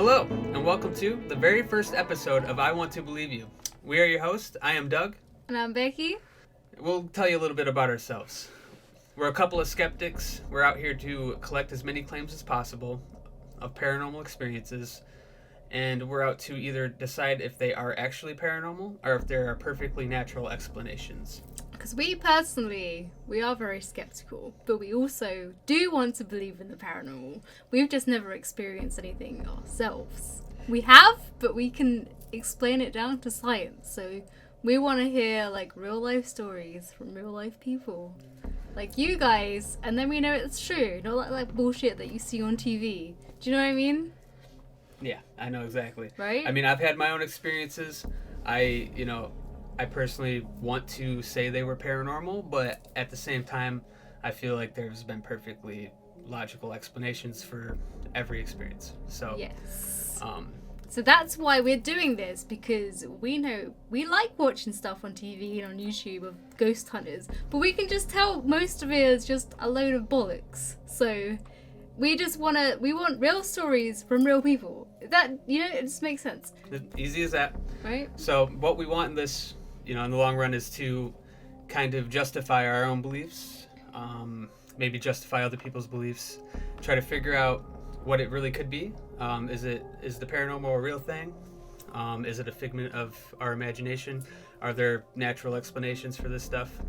Hello, and welcome to the very first episode of I Want to Believe You. We are your hosts. I am Doug. And I'm Becky. We'll tell you a little bit about ourselves. We're a couple of skeptics. We're out here to collect as many claims as possible of paranormal experiences, and we're out to either decide if they are actually paranormal or if there are perfectly natural explanations. Because we are very skeptical, but we also do want to believe in the paranormal. We've just never experienced anything ourselves. We have, but we can explain it down to science. So we want to hear real life stories from real life people. Like you guys, and then we know it's true. Not like bullshit that you see on TV. Do you know what I mean? Yeah, I know exactly. Right? I mean, I've had my own experiences. I personally want to say they were paranormal, but at the same time, I feel like there's been perfectly logical explanations for every experience. So yes. So that's why we're doing this, because we know we like watching stuff on TV and on YouTube of ghost hunters, but we can just tell most of it is just a load of bollocks. So we want real stories from real people. That, it just makes sense. Easy as that. Right? So what we want in this, in the long run, is to kind of justify our own beliefs, maybe justify other people's beliefs, try to figure out what it really could be. Is the paranormal a real thing? Is it a figment of our imagination? Are there natural explanations for this stuff?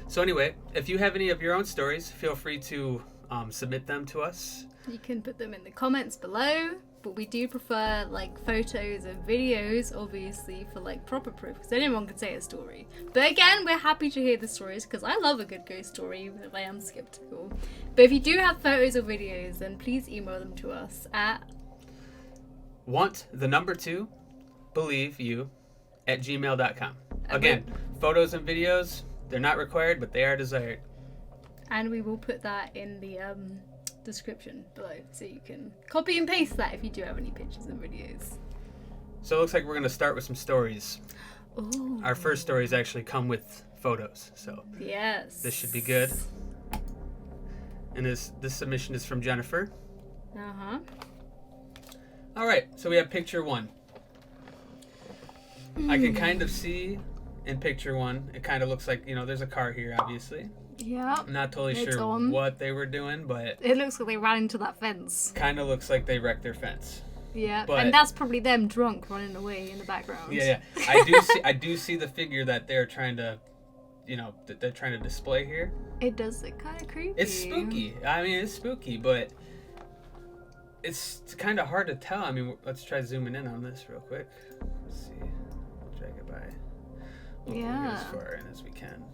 So anyway, if you have any of your own stories, feel free to submit them to us. You can put them in the comments below, but we do prefer photos and videos, obviously, for proper proof, because anyone could say a story. But again, we're happy to hear the stories, because I love a good ghost story, even if I am skeptical. But if you do have photos or videos, then please email them to us at want2believeyou@gmail.com. Again, photos and videos, they're not required, but they are desired. And we will put that in the description below, so you can copy and paste that if you do have any pictures and videos. So it looks like we're going to start with some stories. Ooh. Our first stories actually come with photos, so yes, this should be good. And this submission is from Jennifer. Uh-huh. All right, so we have picture one. I can kind of see in picture one, it kind of looks like, there's a car here, obviously. Yeah. I'm not totally sure what they were doing, but it looks like they ran into that fence. Kind of looks like they wrecked their fence. Yeah, but, and that's probably them drunk running away in the background. Yeah. I do see the figure that they're trying to, they're trying to display here. It does look kind of creepy. It's spooky. I mean, it's spooky, but it's kind of hard to tell. I mean, let's try zooming in on this real quick. Let's see. Drag it by. We'll get as far in as we can.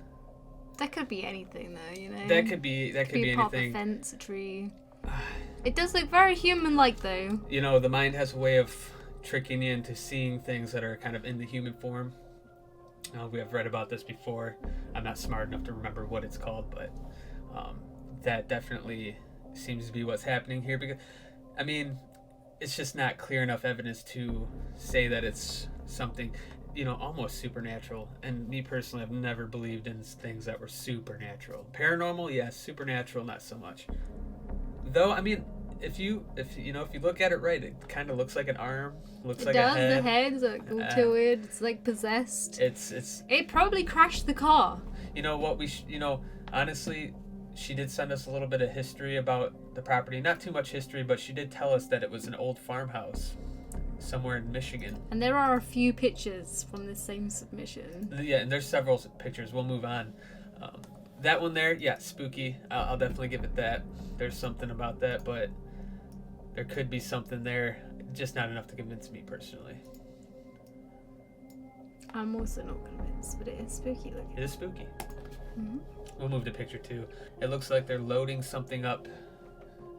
That could be anything, though, That could be anything. Part of a fence, a tree. It does look very human-like, though. The mind has a way of tricking you into seeing things that are kind of in the human form. We have read about this before. I'm not smart enough to remember what it's called, but that definitely seems to be what's happening here. Because, I mean, it's just not clear enough evidence to say that it's something, almost supernatural. And me personally, I've never believed in things that were supernatural. Paranormal, yes. Supernatural, not so much. Though, I mean, if you look at it right, it kind of looks like an arm. Looks like a head. The head's all tilted. It's possessed. It probably crashed the car. Honestly, she did send us a little bit of history about the property. Not too much history, but she did tell us that it was an old farmhouse somewhere in Michigan. And there are a few pictures from the same submission. Yeah, and there's several pictures. We'll move on. That one there, yeah, spooky. I'll definitely give it that. There's something about that, but there could be something there. Just not enough to convince me personally. I'm also not convinced, but it is spooky looking. It is spooky. Mm-hmm. We'll move to picture two. It looks like they're loading something up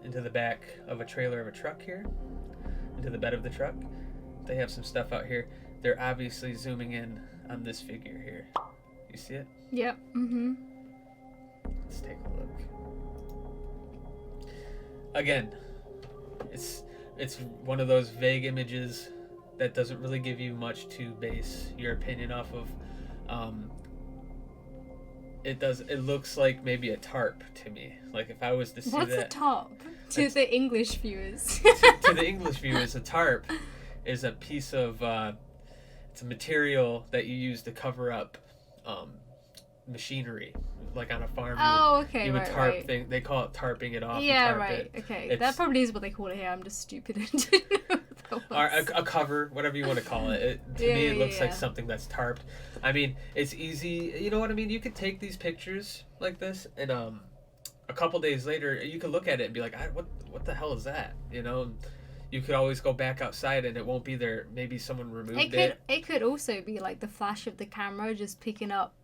into the back of a trailer of a truck here. Into the bed of the truck. They have some stuff out here. They're obviously zooming in on this figure here. You see it? Yep. Mm-hmm. Let's take a look. Again, it's one of those vague images that doesn't really give you much to base your opinion off of. It looks like maybe a tarp to me. Like if I was to see What's that. a tarp? To the English viewers. To the English viewers, a tarp is a piece of it's a material that you use to cover up machinery, like on a farm. You would tarp thing. They call it tarping it off. Yeah, tarp right. It. Okay, that probably is what they call it here. I'm just stupid and didn't know what that was. Or a cover, whatever you want to call it. To me, it looks like something that's tarped. I mean, it's easy. You know what I mean? You could take these pictures like this, and a couple days later, you could look at it and be like, "What the hell is that?" You know. You could always go back outside and it won't be there. Maybe someone removed it. It could also be like the flash of the camera just picking up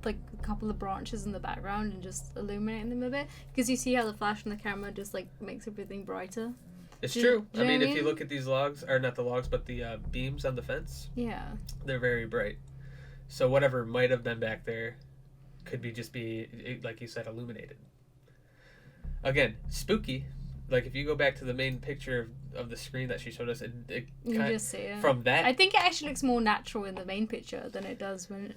like a couple of branches in the background and just illuminating them a bit. Because you see how the flash from the camera just like makes everything brighter. It's true. I mean, if you look at these logs, or not the logs, but the beams on the fence. Yeah. They're very bright. So whatever might have been back there could be, like you said, illuminated. Again, spooky. Like, if you go back to the main picture of the screen that she showed us, it you just see it. From that... I think it actually looks more natural in the main picture than it does when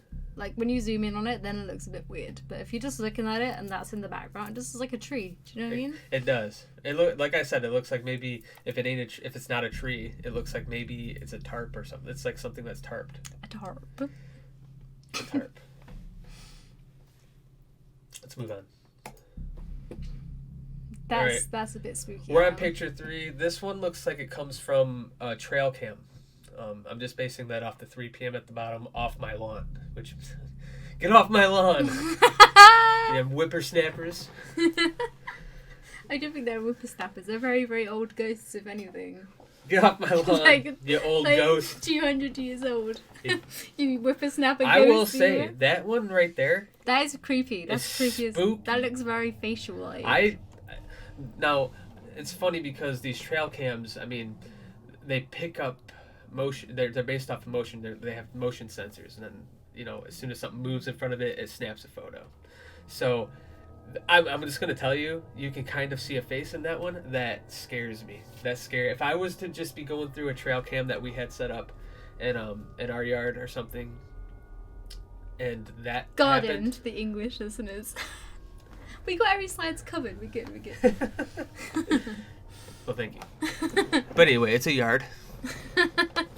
you zoom in on it, then it looks a bit weird. But if you're just looking at it and that's in the background, it just looks like a tree. Do you know what I mean? It does. Like I said, it looks like maybe if it's not a tree, it looks like maybe it's a tarp or something. It's like something that's tarped. A tarp. A tarp. Let's move on. That's a bit spooky. We're on picture 3. This one looks like it comes from a trail cam. I'm just basing that off the 3 p.m. at the bottom, off my lawn. Which, get off my lawn! You whippersnappers. I don't think they're whippersnappers. They're very, very old ghosts, if anything. Get off my lawn, you old ghost. 200 years old. You whippersnapper ghost. I will say, that one right there... That is creepy. That's creepy. Spooky. That looks very facial-like. Now, it's funny because these trail cams, I mean, they pick up motion. They're based off of motion. They have motion sensors, and then, you know, as soon as something moves in front of it, it snaps a photo. So, I'm just going to tell you, you can kind of see a face in that one. That scares me. That's scary. If I was to just be going through a trail cam that we had set up in our yard or something, and that Gardened, happened, the English listeners. We got every slides covered. We're good. Well, thank you. But anyway, it's a yard. But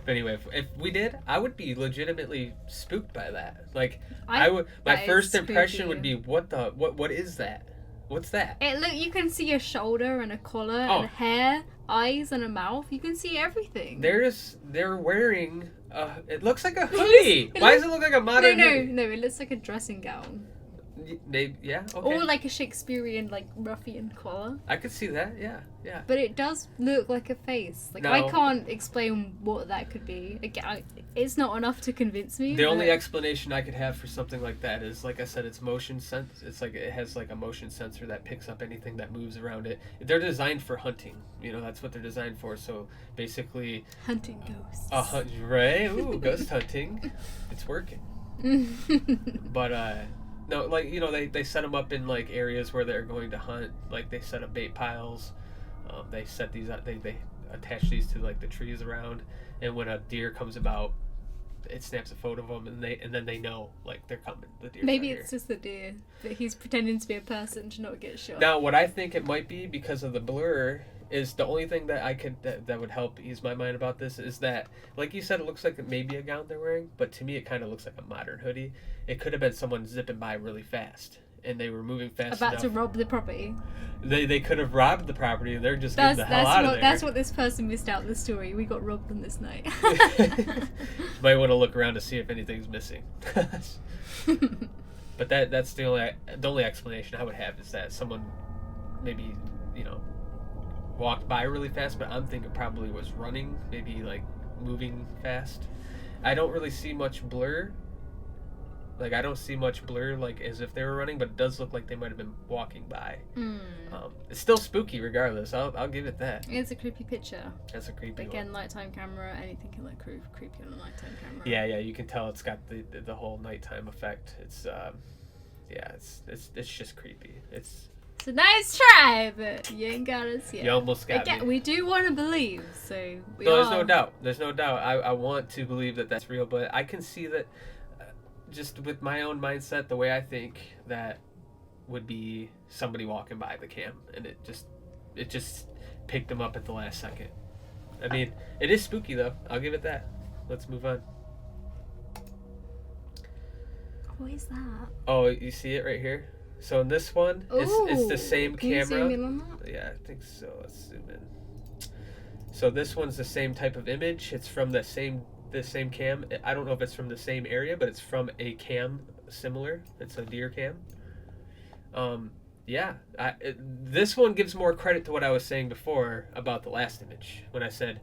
anyway, if we did, I would be legitimately spooked by that. Like, I would. My first impression would be, what is that? What's that? You can see a shoulder and a collar and hair, eyes and a mouth. You can see everything. They're wearing. It looks like a hoodie. Why does it look like a modern? No. It looks like a dressing gown. Okay. Or like a Shakespearean ruffian collar. I could see that, yeah. But it does look like a face. I can't explain what that could be. Again, it's not enough to convince me. The only explanation I could have for something like that is, like I said, it's motion sense. It's like it has like a motion sensor that picks up anything that moves around it. They're designed for hunting. You know, that's what they're designed for. So basically, hunting ghosts. Right? Ooh, ghost hunting. It's working. But no, like, you know, they set them up in like areas where they're going to hunt. Like, they set up bait piles. They set these up. They attach these to like the trees around, and when a deer comes about, it snaps a photo of them, and then they know, like, they're coming. The deer. Maybe it's just the deer that he's pretending to be a person to not get shot. Now, what I think it might be because of the blur is the only thing that I could that would help ease my mind about this is that, like you said, it looks like it may be a gown they're wearing, but to me it kind of looks like a modern hoodie. It could have been someone zipping by really fast, and they were moving fast about enough. to rob the property. They could have robbed the property. They're just getting the hell out of there. That's what this person missed out in the story. We got robbed on this night. Might want to look around to see if anything's missing. But that's the only explanation I would have is that someone maybe, you know, walked by really fast, but I'm thinking probably was running, maybe like moving fast. I don't really see much blur. Like, I don't see much blur, like, as if they were running, but it does look like they might have been walking by. It's still spooky regardless. I'll give it that. It's a creepy picture. That's a creepy Again, one. Nighttime camera, anything can look creepy on a nighttime camera. Yeah, you can tell it's got the whole nighttime effect. It's it's just creepy. It's a nice try, but you ain't got us yet. You almost got me. We do want to believe, so there's no doubt. There's no doubt. I want to believe that that's real, but I can see that just with my own mindset, the way I think that would be somebody walking by the cam, and it just picked them up at the last second. I mean, it is spooky though. I'll give it that. Let's move on. What is that? Oh, you see it right here? So in this one, it's the same Can you camera. zoom in on that? Yeah, I think so. Let's zoom in. So this one's the same type of image. It's from the same cam. I don't know if it's from the same area, but it's from a cam similar. It's a deer cam. Yeah, this one gives more credit to what I was saying before about the last image when I said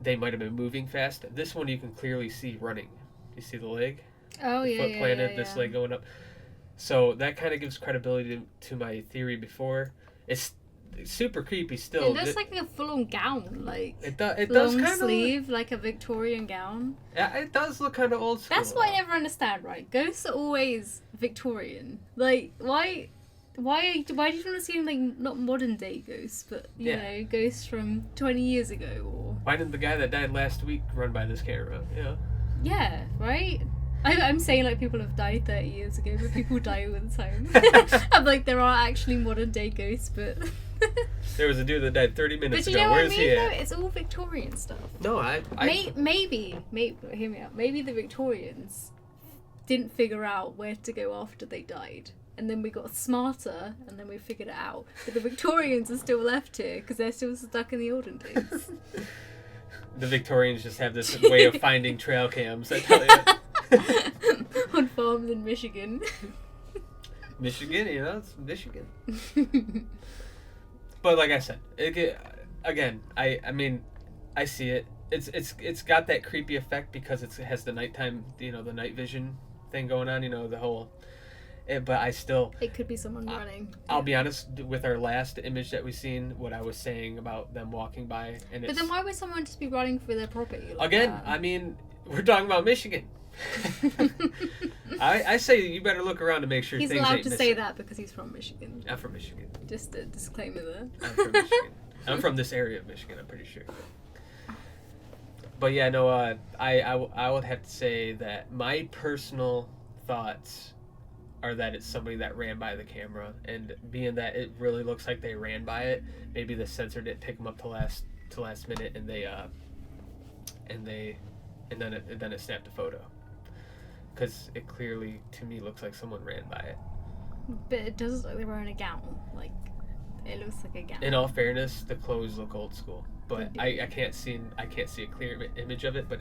they might have been moving fast. This one you can clearly see running. You see the leg? Oh, The foot planted, this leg going up. So that kind of gives credibility to my theory before. It's super creepy still. It looks like a full-on gown, like it does long kind of sleeve, like a Victorian gown. Yeah, it does look kind of old school. That's what I never understand, right? Ghosts are always Victorian. Like, why do you want to see like not modern day ghosts, but you know, ghosts from 20 years ago or? Why didn't the guy that died last week run by this camera? Yeah. Yeah, right. I'm saying like people have died 30 years ago, but people die all the time. I'm like there are actually modern day ghosts, but. There was a dude that died 30 minutes But you ago. know Where's what I mean, he though? at? It's all Victorian stuff. No, Maybe, hear me out. Maybe the Victorians didn't figure out where to go after they died. And then we got smarter, and then we figured it out. But the Victorians are still left here, because they're still stuck in the olden days. The Victorians just have this way of finding trail cams, I tell you. On farms in Michigan. Michigan, you know, it's Michigan. But like I said, again, I mean, I see it. It's got that creepy effect because it has the nighttime, you know, the night vision thing going on, you know, the whole. But I still. It could be someone running. I'll be honest, with our last image that we've seen, what I was saying about them walking by, and but then why would someone just be running for their property? Like again, that? I mean, we're talking about Michigan. I say you better look around to make sure he's things allowed ain't to missing. say that because he's from Michigan. I'm from Michigan. Just a disclaimer there. I'm from Michigan. I'm from this area of Michigan, I'm pretty sure. But yeah, no, I would have to say that my personal thoughts are that it's somebody that ran by the camera, and being that it really looks like they ran by it, maybe the sensor didn't pick them up to last minute, and then it snapped a photo, because it clearly to me looks like someone ran by it. But it does look like they're wearing a gown. Like, it looks like a gown. In all fairness, the clothes look old school, but I can't see a clear image of it, but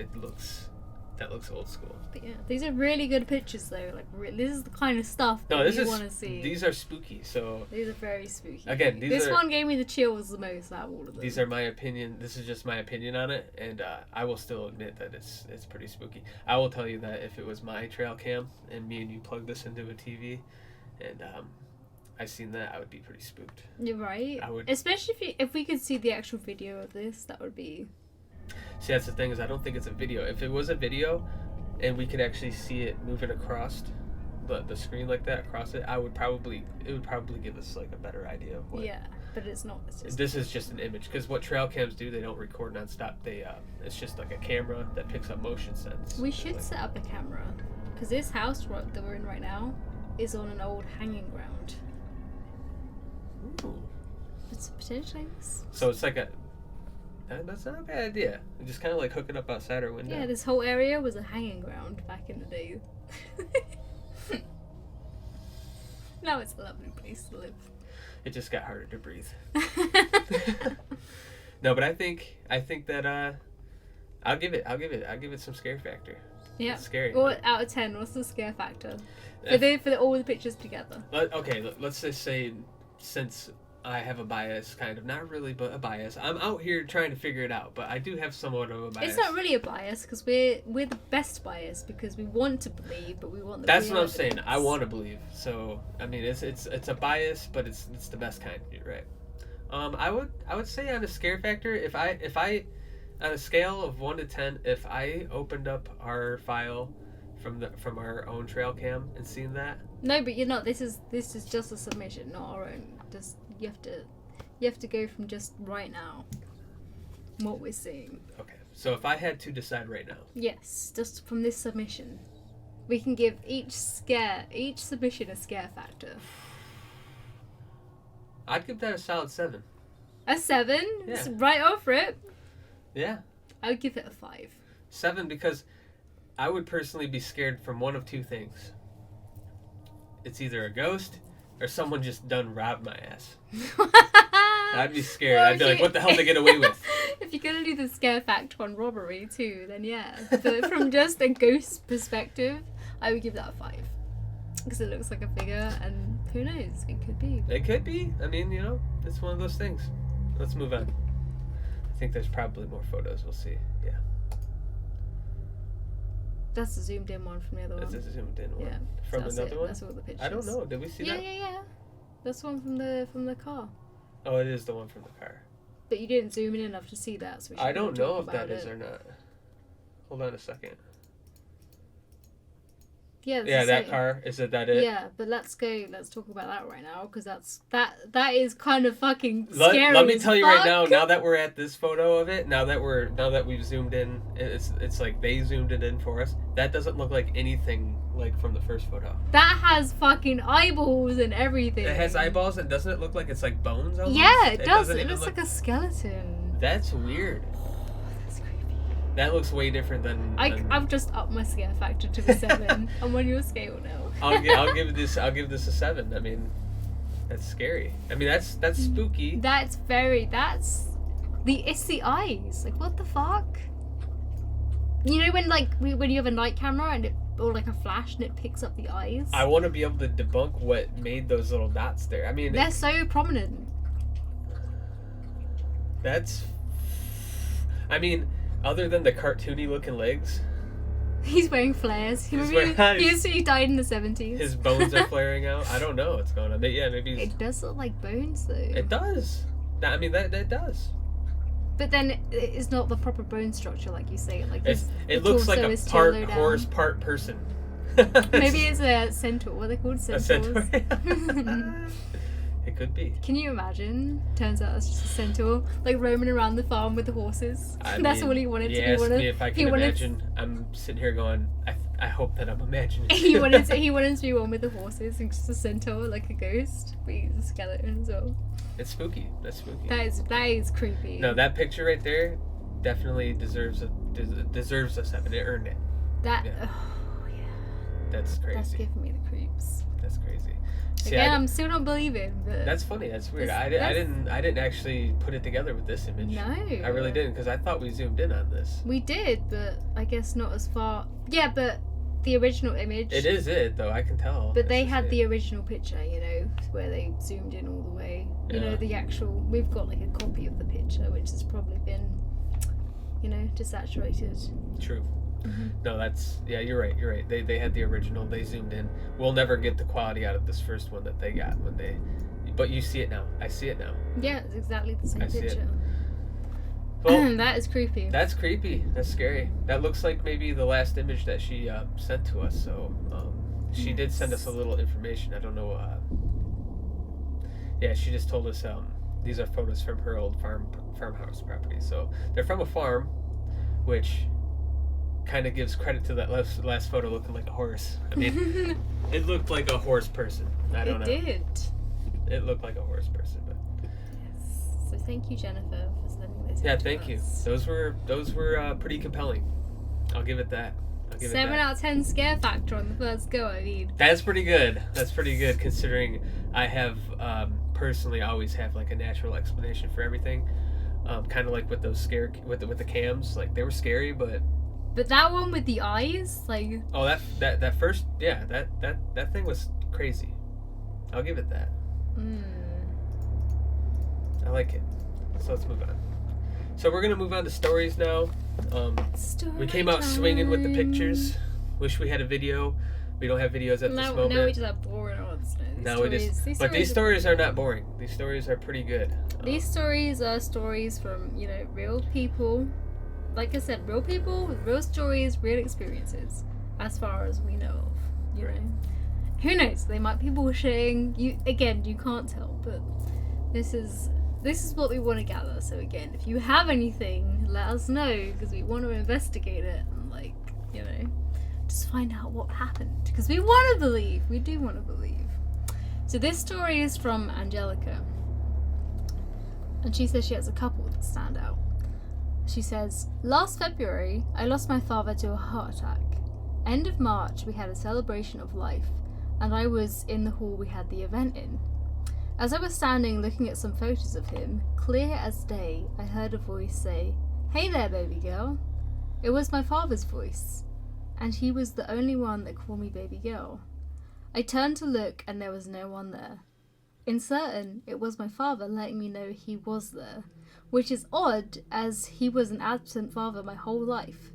that looks old school. But yeah, these are really good pictures though. Like, this is the kind of stuff that you want to see. These are spooky, so. These are very spooky. Again, this one gave me the chills the most out of all of them. These are my opinion. This is just my opinion on it, and I will still admit that it's pretty spooky. I will tell you that if it was my trail cam and me and you plugged this into a TV, and I seen that, I would be pretty spooked. You're right. I would, especially if we could see the actual video of this. That would be. See, that's the thing, is I don't think it's a video. If it was a video, and we could actually see it moving across the screen like that across it, it would probably give us like a better idea of what. Yeah, but it's not. This is just an image, because what trail cams do, they don't record nonstop. It's just like a camera that picks up motion sense. We should set up a camera, because this house that we're in right now is on an old hanging ground. Ooh. It's potentially. So it's like that's not a bad idea. Just kind of like hook it up outside our window. Yeah, this whole area was a hanging ground back in the day. Now it's a lovely place to live. It just got harder to breathe. No, but I think that I'll give it some scare factor. Yeah. It's scary. Well, out of 10, what's the scare factor for all the pictures together? Let's just say, since I have a bias, kind of, not really, but a bias. I'm out here trying to figure it out, but I do have somewhat of a bias. It's not really a bias, because we're the best bias, because we want to believe, but we want the. That's real what I'm saying. evidence. I want to believe. So I mean, it's a bias, but it's the best kind. You're right. I would say on a scare factor, if I on a scale of 1 to 10, if I opened up our file from our own trail cam and seen that. No, but you're not. This is just a submission, not our own. Just you have to go from just right now. What we're seeing. Okay, so if I had to decide right now. Yes, just from this submission, we can give each submission a scare factor. I'd give that a solid 7. A 7? Yeah. It's right over it. Yeah. I would give it a 5. 7 because I would personally be scared from one of two things. It's either a ghost or someone just done robbed my ass. I'd be scared. Well, I'd be like, what the hell did they get away with? If you're going to do the scare factor on robbery too, then yeah. But from just a ghost perspective, I would give that a 5. Because it looks like a figure, and who knows? It could be. It could be. I mean, you know, it's one of those things. Let's move on. I think there's probably more photos. We'll see. Yeah. That's the zoomed in one from the other one. That's a zoomed in one. Yeah. From That's another it. one? That's all the pictures. I don't know. Did we see that? Yeah. That's the one from the car. Oh, it is the one from the car. But you didn't zoom in enough to see that, so we I don't know talk if that about is it. or not. Hold on a second. Yeah, Yeah, that same. car. Is it that it? Yeah, but let's talk about that right now, because that is kind of fucking scary. Let me as tell you right fuck. now. Now that we're at this photo of it, now that we've zoomed in, it's like they zoomed it in for us. That doesn't look like anything like from the first photo. That has fucking eyeballs and everything. It has eyeballs, and doesn't it look like it's like bones? Almost? Yeah, it does. doesn't It even looks like a skeleton. That's weird. That's creepy. That looks way different than. I've just upped my scare factor to a 7. I'm on your scale now. I'll give this a 7. I mean, that's scary. I mean, that's spooky. It's the eyes. Like, what the fuck? You know when when you have a night camera and or like a flash and it picks up the eyes? I want to be able to debunk what made those little dots there. I mean, They're so prominent. that's. I mean, other than the cartoony looking legs, He's wearing flares. He's wearing- He died in the 70s. his bones are flaring out. I don't know what's going on. Yeah, maybe It does look like bones though. it does. I mean, that does. But then it's not the proper bone structure, like you say. Like It the looks like torso a is too part low down. horse, part person. Maybe it's a centaur. What are they called? a Centaurs. centaur. It could be. Can you imagine? Turns out it's just a centaur, like roaming around the farm with the horses. That's mean, all he wanted you to asked do. me if I can imagine. I'm sitting here going, I hope that I'm imagining. He wanted to be one with the horses and just a centaur, like a ghost, but he's a skeleton as well. It's spooky. That's spooky. That is creepy. No, that picture right there definitely deserves a 7. It earned it. That yeah. oh yeah, That's crazy. that's giving me the creeps. That's crazy. See, Again, I'm still not believing, but that's funny. That's weird. I that's- didn't actually put it together with this image. no, I really didn't, because I thought we zoomed in on this. We did, but I guess not as far. Yeah, but the original image. It is it though. I can tell. But they It's had it. the original picture, you know, where they zoomed in all the way. You Yeah. know, the actual. We've got like a copy of the picture, which has probably been, you know, desaturated. True. Mhm. No, that's you're right. You're right. They had the original. They zoomed in. We'll never get the quality out of this first one that they got when they. But you see it now. I see it now. Yeah, it's exactly the same I see it. picture. Well, That is creepy. that's creepy. That's scary. That looks like maybe the last image that she sent to us. So she did send us a little information. I don't know. Yeah, she just told us these are photos from her old farmhouse property. So they're from a farm, which kind of gives credit to that last photo looking like a horse. I mean, it looked like a horse person. I don't know. It did. It looked like a horse person, but Yes. So thank you, Jennifer, for sending those. yeah, in to thank you. us. Those were pretty compelling. I'll give it that. 7 out of 10 scare factor on the first go. I mean, That's pretty good. That's pretty good considering I have personally always have like a natural explanation for everything. Kind of like with those with the cams, like they were scary, but that one with the eyes, like. oh that first that thing was crazy. I'll give it that. I like it. So let's move on. So we're gonna move on to stories now. We came out swinging with the pictures. Wish we had a video. We don't have videos at this moment. No, we just have boring ones. No, it is. But these stories are not boring. These stories are pretty good. These stories are stories from, you know, real people. Like I said, real people with real stories, real experiences, as far as we know of. You Right. know, who knows? They might be bullshitting. You can't tell. But this is what we want to gather. So again, if you have anything, let us know because we want to investigate it and, like, you know, just find out what happened because we want to believe. We do want to believe. So this story is from Angelica. And she says she has a couple that stand out. She says, "Last February, I lost my father to a heart attack. End of March, we had a celebration of life, and I was in the hall we had the event in. As I was standing looking at some photos of him, clear as day, I heard a voice say, 'Hey there, baby girl.' It was my father's voice, and he was the only one that called me baby girl. I turned to look, and there was no one there. In certain, it was my father letting me know he was there, which is odd, as he was an absent father my whole life.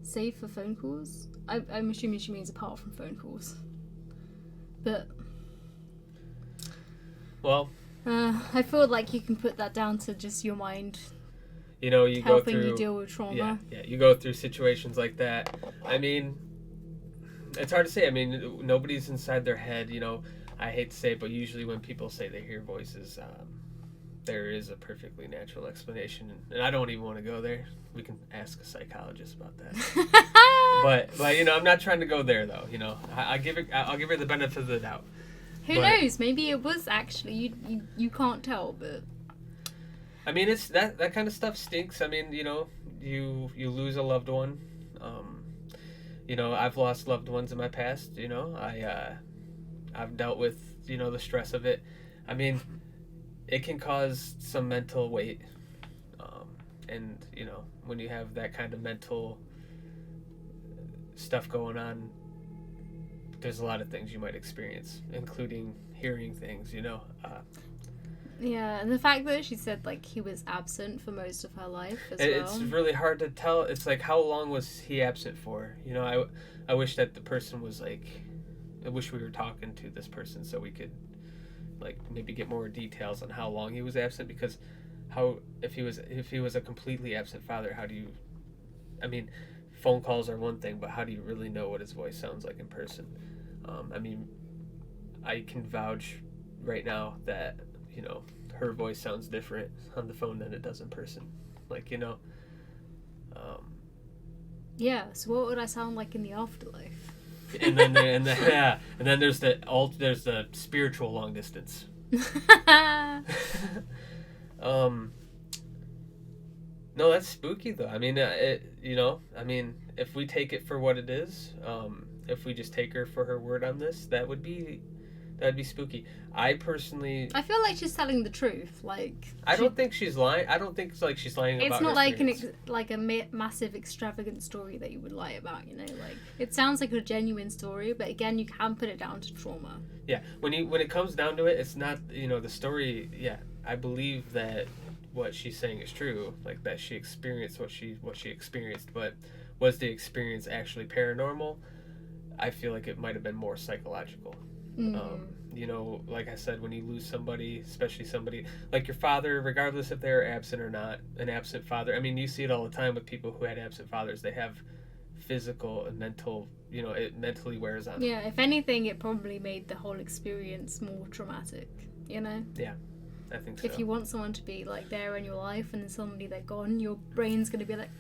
Save for phone calls?" I'm assuming she means apart from phone calls. But... Well... I feel like you can put that down to just your mind. You know, you go through... Helping you deal with trauma. Yeah, you go through situations like that. I mean, it's hard to say. I mean, nobody's inside their head, you know. I hate to say it, but usually when people say they hear voices, there is a perfectly natural explanation. And I don't even want to go there. We can ask a psychologist about that. but you know, I'm not trying to go there, though. You know, I'll give her the benefit of the doubt. Who knows? Maybe it was actually you can't tell, but I mean, it's that kind of stuff stinks. I mean, you know, you lose a loved one. You know, I've lost loved ones in my past. You know, I've dealt with, you know, the stress of it. I mean, it can cause some mental weight, and you know, when you have that kind of mental stuff going on, there's a lot of things you might experience, including hearing things, you know. Yeah, and the fact that she said, like, he was absent for most of her life as well. It's really hard to tell. It's like, how long was he absent for? You know, I wish that the person was like, I wish we were talking to this person so we could, like, maybe get more details on how long he was absent, because if he was a completely absent father, how do you, I mean, phone calls are one thing, but how do you really know what his voice sounds like in person? I mean, I can vouch right now that, you know, her voice sounds different on the phone than it does in person. Like, you know. Yeah, so what would I sound like in the afterlife? and then there's the spiritual long distance. No, that's spooky though. I mean, you know, I mean, if we take it for what it is, if we just take her for her word on this, that would be spooky. I feel like she's telling the truth. Like, I don't think she's lying. I don't think it's like she's lying about. It's not her like a massive extravagant story that you would lie about. You know, like, it sounds like a genuine story, but again, you can put it down to trauma. Yeah, when it comes down to it, it's not, you know, the story. Yeah, I believe that what she's saying is true, like that she experienced what she experienced, but was the experience actually paranormal? I feel like it might have been more psychological. You know, like I said, when you lose somebody, especially somebody like your father, regardless if they're absent or not, an absent father, I mean, you see it all the time with people who had absent fathers. They have physical and mental, you know, it mentally wears on them. Yeah, if anything, it probably made the whole experience more traumatic, you know? Yeah, I think so. If you want someone to be, like, there in your life and then suddenly they're gone, your brain's going to be like,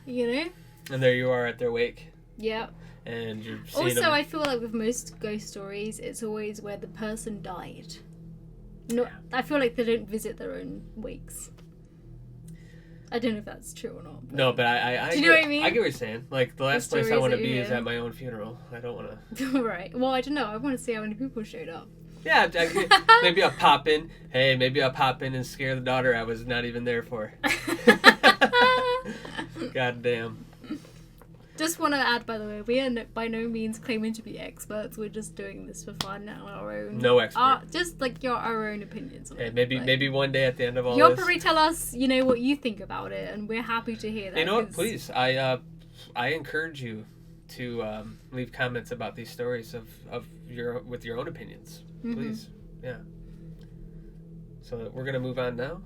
you know? And there you are at their wake. Yeah. And you're seeing also, them. I feel like with most ghost stories, it's always where the person died. I feel like they don't visit their own wakes. I don't know if that's true or not. No, but I do you know what I mean? I get what you're saying. Like, the last place I want to be is at my own funeral. I don't want to... Right. Well, I don't know. I want to see how many people showed up. Yeah, maybe I'll pop in. Hey, maybe I'll pop in and scare the daughter I was not even there for. God damn. Just want to add, by the way, we are by no means claiming to be experts. We're just doing this for fun on our own. No expert. Just like our own opinions on it. Maybe one day at the end of all you'll this. You'll probably tell us, you know, what you think about it, and we're happy to hear that. You know what? Please, I encourage you to leave comments about these stories with your own opinions. Please, yeah. So we're gonna move on now.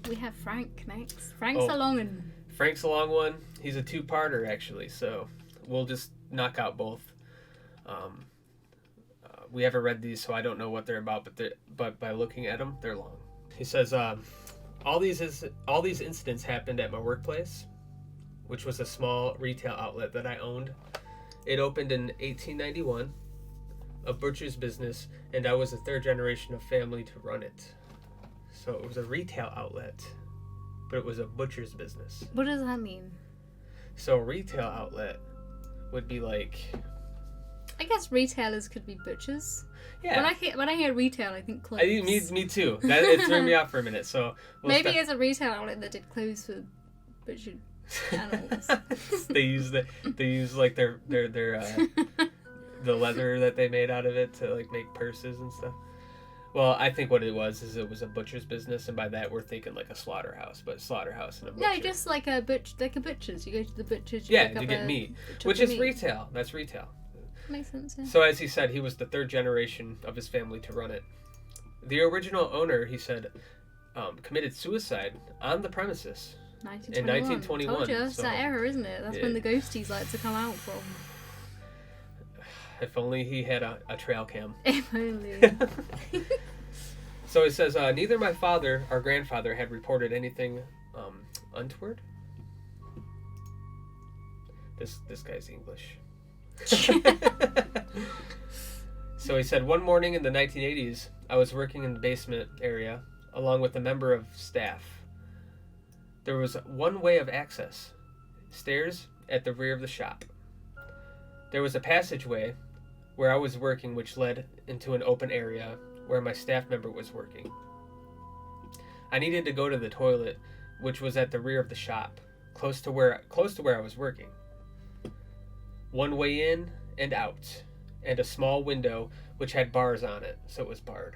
We have Frank next. Frank's a long one. Frank's a long one. He's a two-parter, actually, so we'll just knock out both. We haven't read these, so I don't know what they're about, but by looking at them, they're long. He says, all these incidents happened at my workplace, which was a small retail outlet that I owned. It opened in 1891, a butcher's business, and I was the third generation of family to run it. So it was a retail outlet, but it was a butcher's business. What does that mean? So a retail outlet would be like... I guess retailers could be butchers. Yeah. When I hear retail, I think clothes. Me too. It threw me off for a minute. So maybe it's a retail outlet that did clothes for butchered animals. they use like their the leather that they made out of it to like make purses and stuff. Well, I think what it was is it was a butcher's business, and by that we're thinking like a slaughterhouse, but slaughterhouse and a butcher. No, just like a butcher's. You go to the butcher's. You get meat, which is retail. That's retail. Makes sense. Yeah. So as he said, he was the third generation of his family to run it. The original owner, he said, committed suicide on the premises. 1921. Told you, it's that era, isn't it? That's when the ghosties like to come out from. If only he had a trail cam. If only. So it says, neither my father or grandfather had reported anything untoward. This guy's English. So he said, one morning in the 1980s, I was working in the basement area along with a member of staff. There was one way of access, stairs at the rear of the shop. There was a passageway where I was working which led into an open area where my staff member was working. I needed to go to the toilet, which was at the rear of the shop, close to where I was working. One way in and out, and a small window which had bars on it, so it was barred.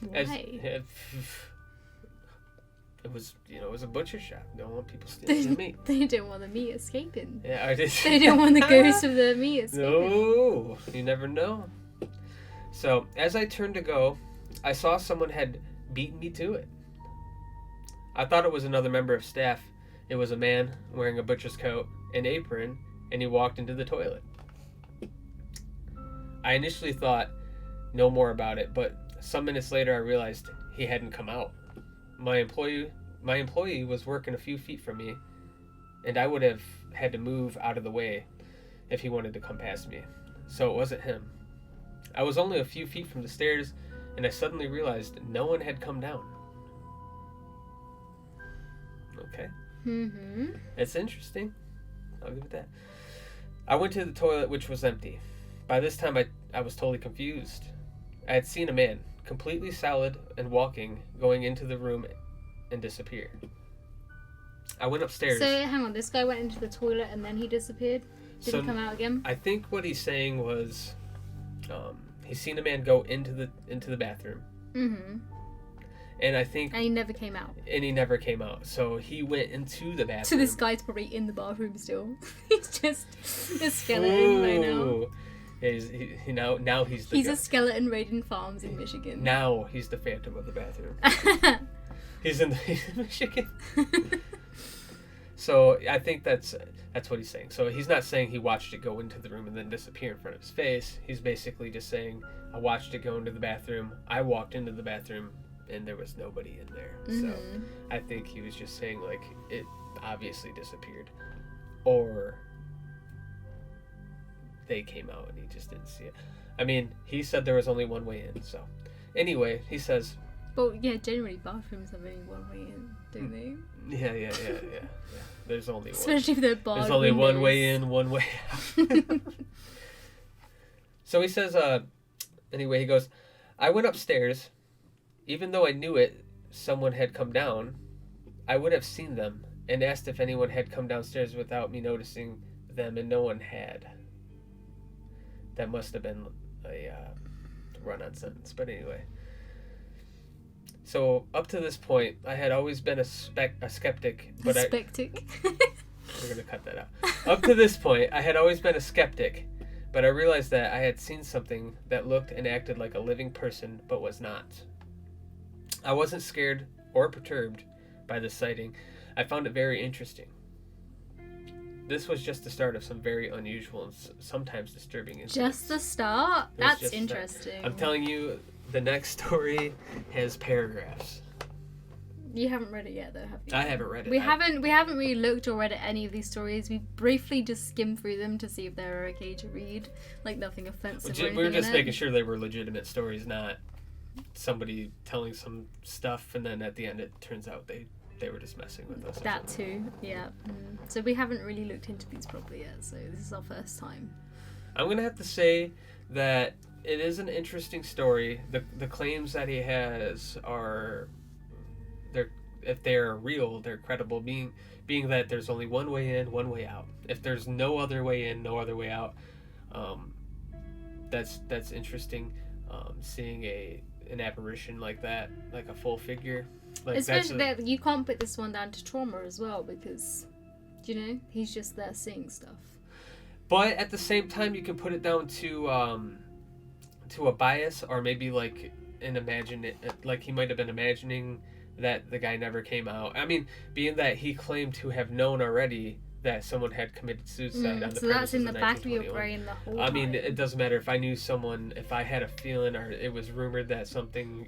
Why? It was a butcher shop. They don't want people stealing the meat. They didn't want the meat escaping. Yeah, I did. They didn't want the ghost of the meat escaping. No, you never know. So, as I turned to go, I saw someone had beaten me to it. I thought it was another member of staff. It was a man wearing a butcher's coat and apron, and he walked into the toilet. I initially thought no more about it, but some minutes later I realized he hadn't come out. My employee was working a few feet from me, and I would have had to move out of the way if he wanted to come past me. So it wasn't him. I was only a few feet from the stairs, and I suddenly realized no one had come down. Okay. Mm-hmm. It's interesting. I'll give it that. I went to the toilet, which was empty. By this time, I was totally confused. I had seen a man, completely solid and walking, going into the room and disappear. I went upstairs. So, hang on, this guy went into the toilet and then he disappeared? Did he come out again? I think what he's saying was he's seen a man go into the bathroom. Mm-hmm. And I think... And he never came out. And he never came out. So he went into the bathroom. So this guy's probably in the bathroom still. He's just a skeleton right now. Yeah, now he's the He's guy. a skeleton raiding farms in Michigan. Now he's the Phantom of the bathroom. He's in Michigan. So I think that's what he's saying. So he's not saying he watched it go into the room and then disappear in front of his face. He's basically just saying, I watched it go into the bathroom. I walked into the bathroom and there was nobody in there. Mm-hmm. So I think he was just saying like it obviously disappeared, or they came out and he just didn't see it. I mean, he said there was only one way in. So anyway, he says. But yeah, generally bathrooms have only one way in, don't they? Yeah. There's only one. Especially if they're barred There's only windows. one way in, one way out. So he says, anyway, he goes, I went upstairs. Even though I knew it, someone had come down. I would have seen them and asked if anyone had come downstairs without me noticing them, and no one had. That must have been a run-on sentence, but anyway. So up to this point, I had always been a skeptic, but a skeptic. We're gonna cut that out. Up to this point, I had always been a skeptic, but I realized that I had seen something that looked and acted like a living person, but was not. I wasn't scared or perturbed by this sighting. I found it very interesting. This was just the start of some very unusual and sometimes disturbing incidents. Just the start? That's interesting. I'm telling you, the next story has paragraphs. You haven't read it yet, though, have you? I haven't read it. We haven't really looked or read at any of these stories. We briefly just skimmed through them to see if they were okay to read. Like, nothing offensive or anything We were just in making it. sure they were legitimate stories, not somebody telling some stuff, and then at the end it turns out they were just messing with us. That too, yeah. So we haven't really looked into these properly yet, so this is our first time. I'm gonna have to say that it is an interesting story. The claims that he has are, if they're real, they're credible. Being that there's only one way in, one way out. If there's no other way in, no other way out, that's interesting. Seeing an apparition like that, like a full figure. Like especially that you can't put this one down to trauma as well, because he's just there seeing stuff. But at the same time, you can put it down to a bias, or maybe like like he might have been imagining that the guy never came out. I mean, being that he claimed to have known already that someone had committed suicide on the so premises that's in the back of your 1921. brain the whole I time. mean, it doesn't matter if I knew someone, if I had a feeling, or it was rumored that something,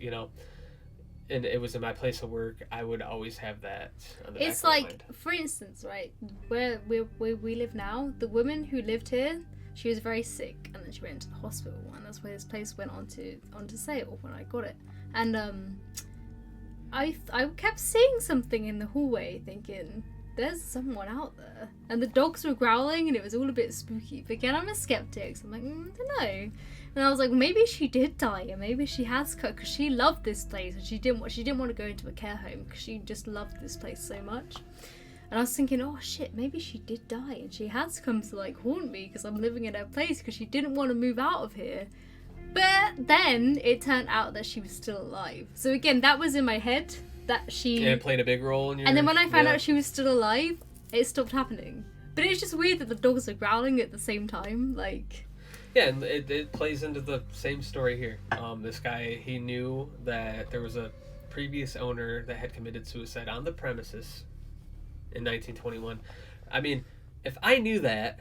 and it was in my place of work, I would always have that on the It's back of my like, mind. for instance, right, where we live now, the woman who lived here, she was very sick, and then she went to the hospital, and that's where this place went on to sale when I got it. And I kept seeing something in the hallway, thinking there's someone out there, and the dogs were growling, and it was all a bit spooky. But again, I'm a skeptic, so I'm like, I don't know. And I was like, maybe she did die, and maybe she has cut, because she loved this place, and she didn't want to go into a care home because she just loved this place so much. And I was thinking, oh shit, maybe she did die, and she has come to like haunt me because I'm living in her place, because she didn't want to move out of here. But then it turned out that she was still alive. So again, that was in my head, that she. And it played a big role in your. And then when I found out she was still alive, it stopped happening. But it's just weird that the dogs are growling at the same time, like. Yeah, and it plays into the same story here. This guy, he knew that there was a previous owner that had committed suicide on the premises in 1921. I mean, if I knew that,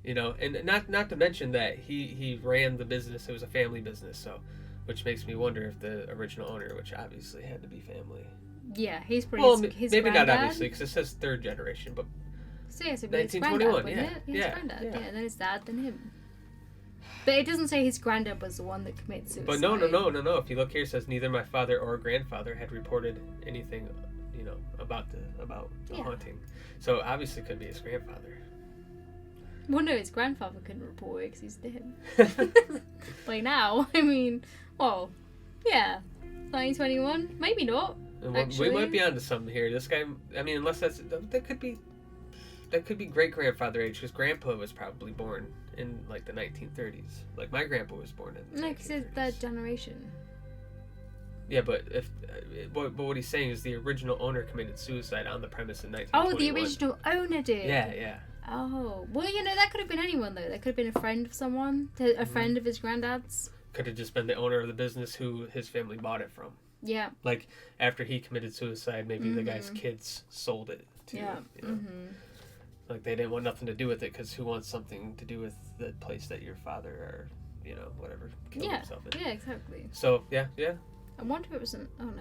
and not to mention that he ran the business, it was a family business, so, which makes me wonder if the original owner, which obviously had to be family. Yeah, he's pretty. Well, his maybe granddad. not obviously, because it says third generation, but. So yeah, so his 1921, granddad, wasn't yeah, it? His yeah, granddad, yeah. and then his dad, then him. But it doesn't say his granddad was the one that committed suicide. But no. If you look here, it says neither my father or grandfather had reported anything, about the haunting. So obviously, it could be his grandfather. Well, no, his grandfather couldn't report it because he's dead. By now, I mean, well, yeah, 1921, maybe not. We might be onto something here. This guy, I mean, unless that could be great grandfather age, because Grandpa was probably born in like the 1930s. Like my grandpa was born in the No, because it's third generation. Yeah, but what he's saying is the original owner committed suicide on the premise in 1921. Oh, the original owner did. Yeah. Oh, well, that could have been anyone though. That could have been a friend of someone, a friend of his granddad's. Could have just been the owner of the business who his family bought it from. Yeah. Like after he committed suicide, maybe the guy's kids sold it to. Yeah. Like they didn't want nothing to do with it, because who wants something to do with the place that your father or whatever killed himself in? Yeah, exactly. So yeah. I wonder if it was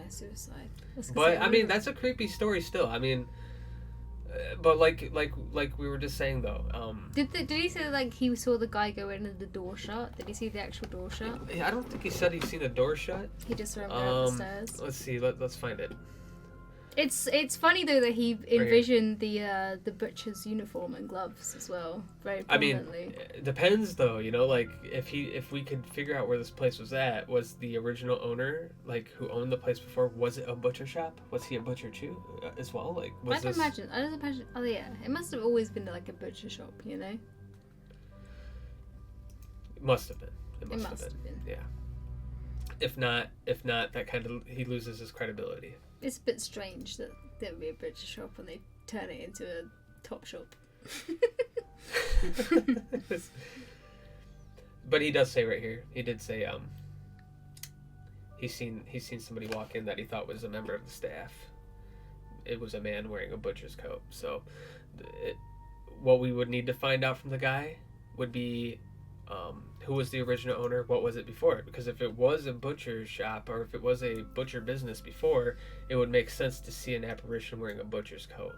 suicide. But I mean, that's a creepy story still. I mean, but like we were just saying though. Did he say like he saw the guy go in and the door shut? Did he see the actual door shut? I don't think he said he's seen a door shut. He just ran down the stairs. Let's see. Let's find it. It's funny though that he envisioned the butcher's uniform and gloves as well, very prominently. I mean, it depends though, like if we could figure out where this place was at, was the original owner, like who owned the place before, was it a butcher shop? Was he a butcher too, as well? Like, was I don't imagine. Oh yeah, it must have always been like a butcher shop, It must have been. It must have been. Yeah. If not, that kind of he loses his credibility. It's a bit strange that there would be a butcher shop and they turn it into a top shop. But he does say right here. He did say he's seen somebody walk in that he thought was a member of the staff. It was a man wearing a butcher's coat. So, what we would need to find out from the guy would be who was the original owner, what was it before? Because if it was a butcher shop, or if it was a butcher business before, it would make sense to see an apparition wearing a butcher's coat.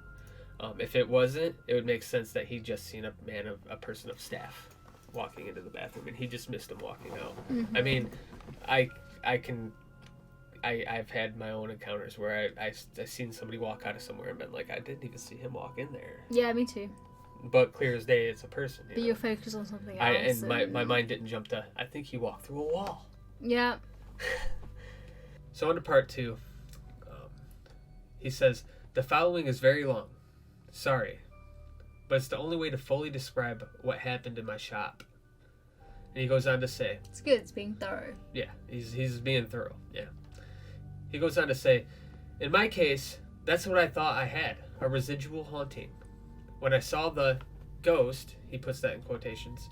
If it wasn't, it would make sense that he just seen a person of staff walking into the bathroom, and he just missed him walking out. I mean, I I've had my own encounters where I seen somebody walk out of somewhere and been like, I didn't even see him walk in there. Yeah, me too. But clear as day, it's a person. But you're focused on something else. My mind didn't jump to, I think he walked through a wall. Yeah. So on to part 2. He says, the following is very long. Sorry. But it's the only way to fully describe what happened in my shop. And he goes on to say... It's good, it's being thorough. Yeah, he's being thorough, yeah. He goes on to say, in my case, that's what I thought I had, a residual haunting. When I saw the ghost, he puts that in quotations,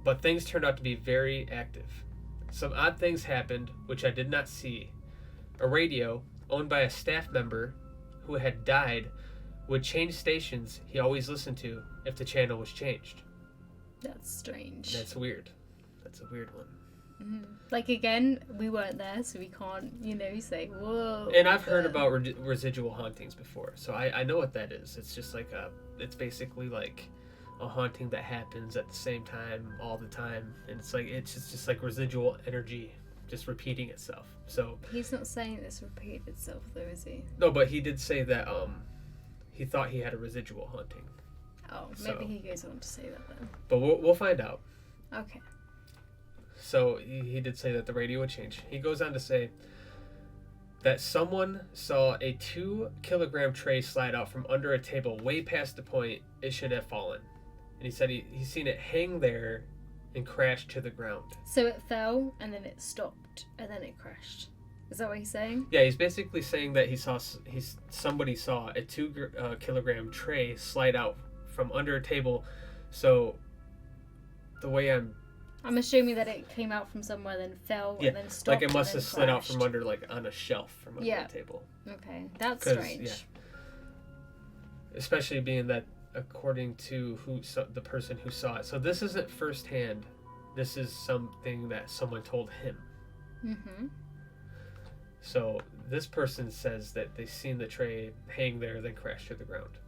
but things turned out to be very active. Some odd things happened, which I did not see. A radio, owned by a staff member who had died, would change stations he always listened to if the channel was changed. That's strange. That's weird. That's a weird one. Like, again, we weren't there, so we can't, say, whoa. And I've heard about residual hauntings before, so I know what that is. It's just like it's basically like a haunting that happens at the same time all the time, and it's just like residual energy just repeating itself. So he's not saying this repeated itself, though, is he? No, but he did say that he thought he had a residual haunting. Oh, maybe he goes on to say that then. But we'll find out. Okay. So he did say that the radio would change. He goes on to say that someone saw a 2-kilogram tray slide out from under a table way past the point it should have fallen. And he said he's seen it hang there and crash to the ground. So it fell, and then it stopped, and then it crashed. Is that what he's saying? Yeah, he's basically saying that somebody saw a 2-kilogram tray slide out from under a table. So the way I'm assuming that it came out from somewhere, then fell, and then stopped. Like it must have slid out from under, like on a shelf from under a table. Okay, that's strange. Yeah. Especially being that, according to the person who saw it. So this isn't firsthand. This is something that someone told him. Mm-hmm. So this person says that they seen the tray hang there, then crash to the ground.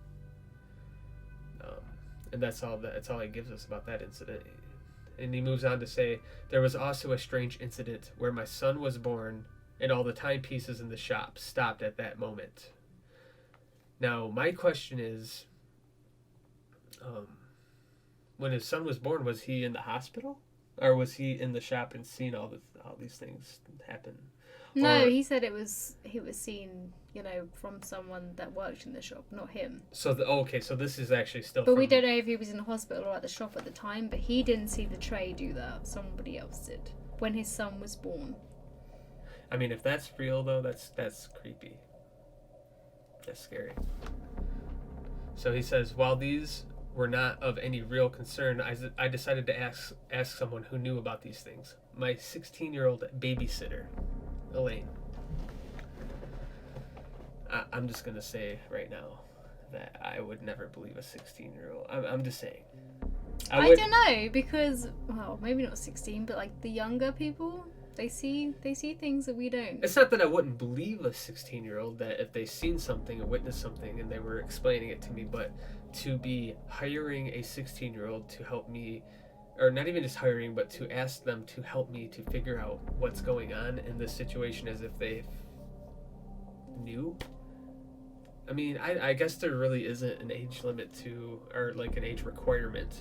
And that's all he gives us about that incident. And he moves on to say, there was also a strange incident where my son was born and all the timepieces in the shop stopped at that moment. Now, my question is, when his son was born, was he in the hospital? Or was he in the shop and seen all these things happen? No, he said he was seen, from someone that worked in the shop, not him. So so this is actually still. But we don't know if he was in the hospital or at the shop at the time. But he didn't see the tray do that. Somebody else did when his son was born. I mean, if that's real though, that's creepy. That's scary. So he says, while these were not of any real concern, I decided to ask someone who knew about these things. My 16-year-old babysitter, Elaine. I'm just going to say right now that I would never believe a 16-year-old. I'm just saying. I don't know, because, well, maybe not 16, but like the younger people, they see things that we don't. It's not that I wouldn't believe a 16-year-old that if they seen something or witnessed something and they were explaining it to me, but to be hiring a 16-year-old to help me, or not even just hiring, but to ask them to help me to figure out what's going on in this situation as if they knew. I mean, I guess there really isn't an age limit or like an age requirement.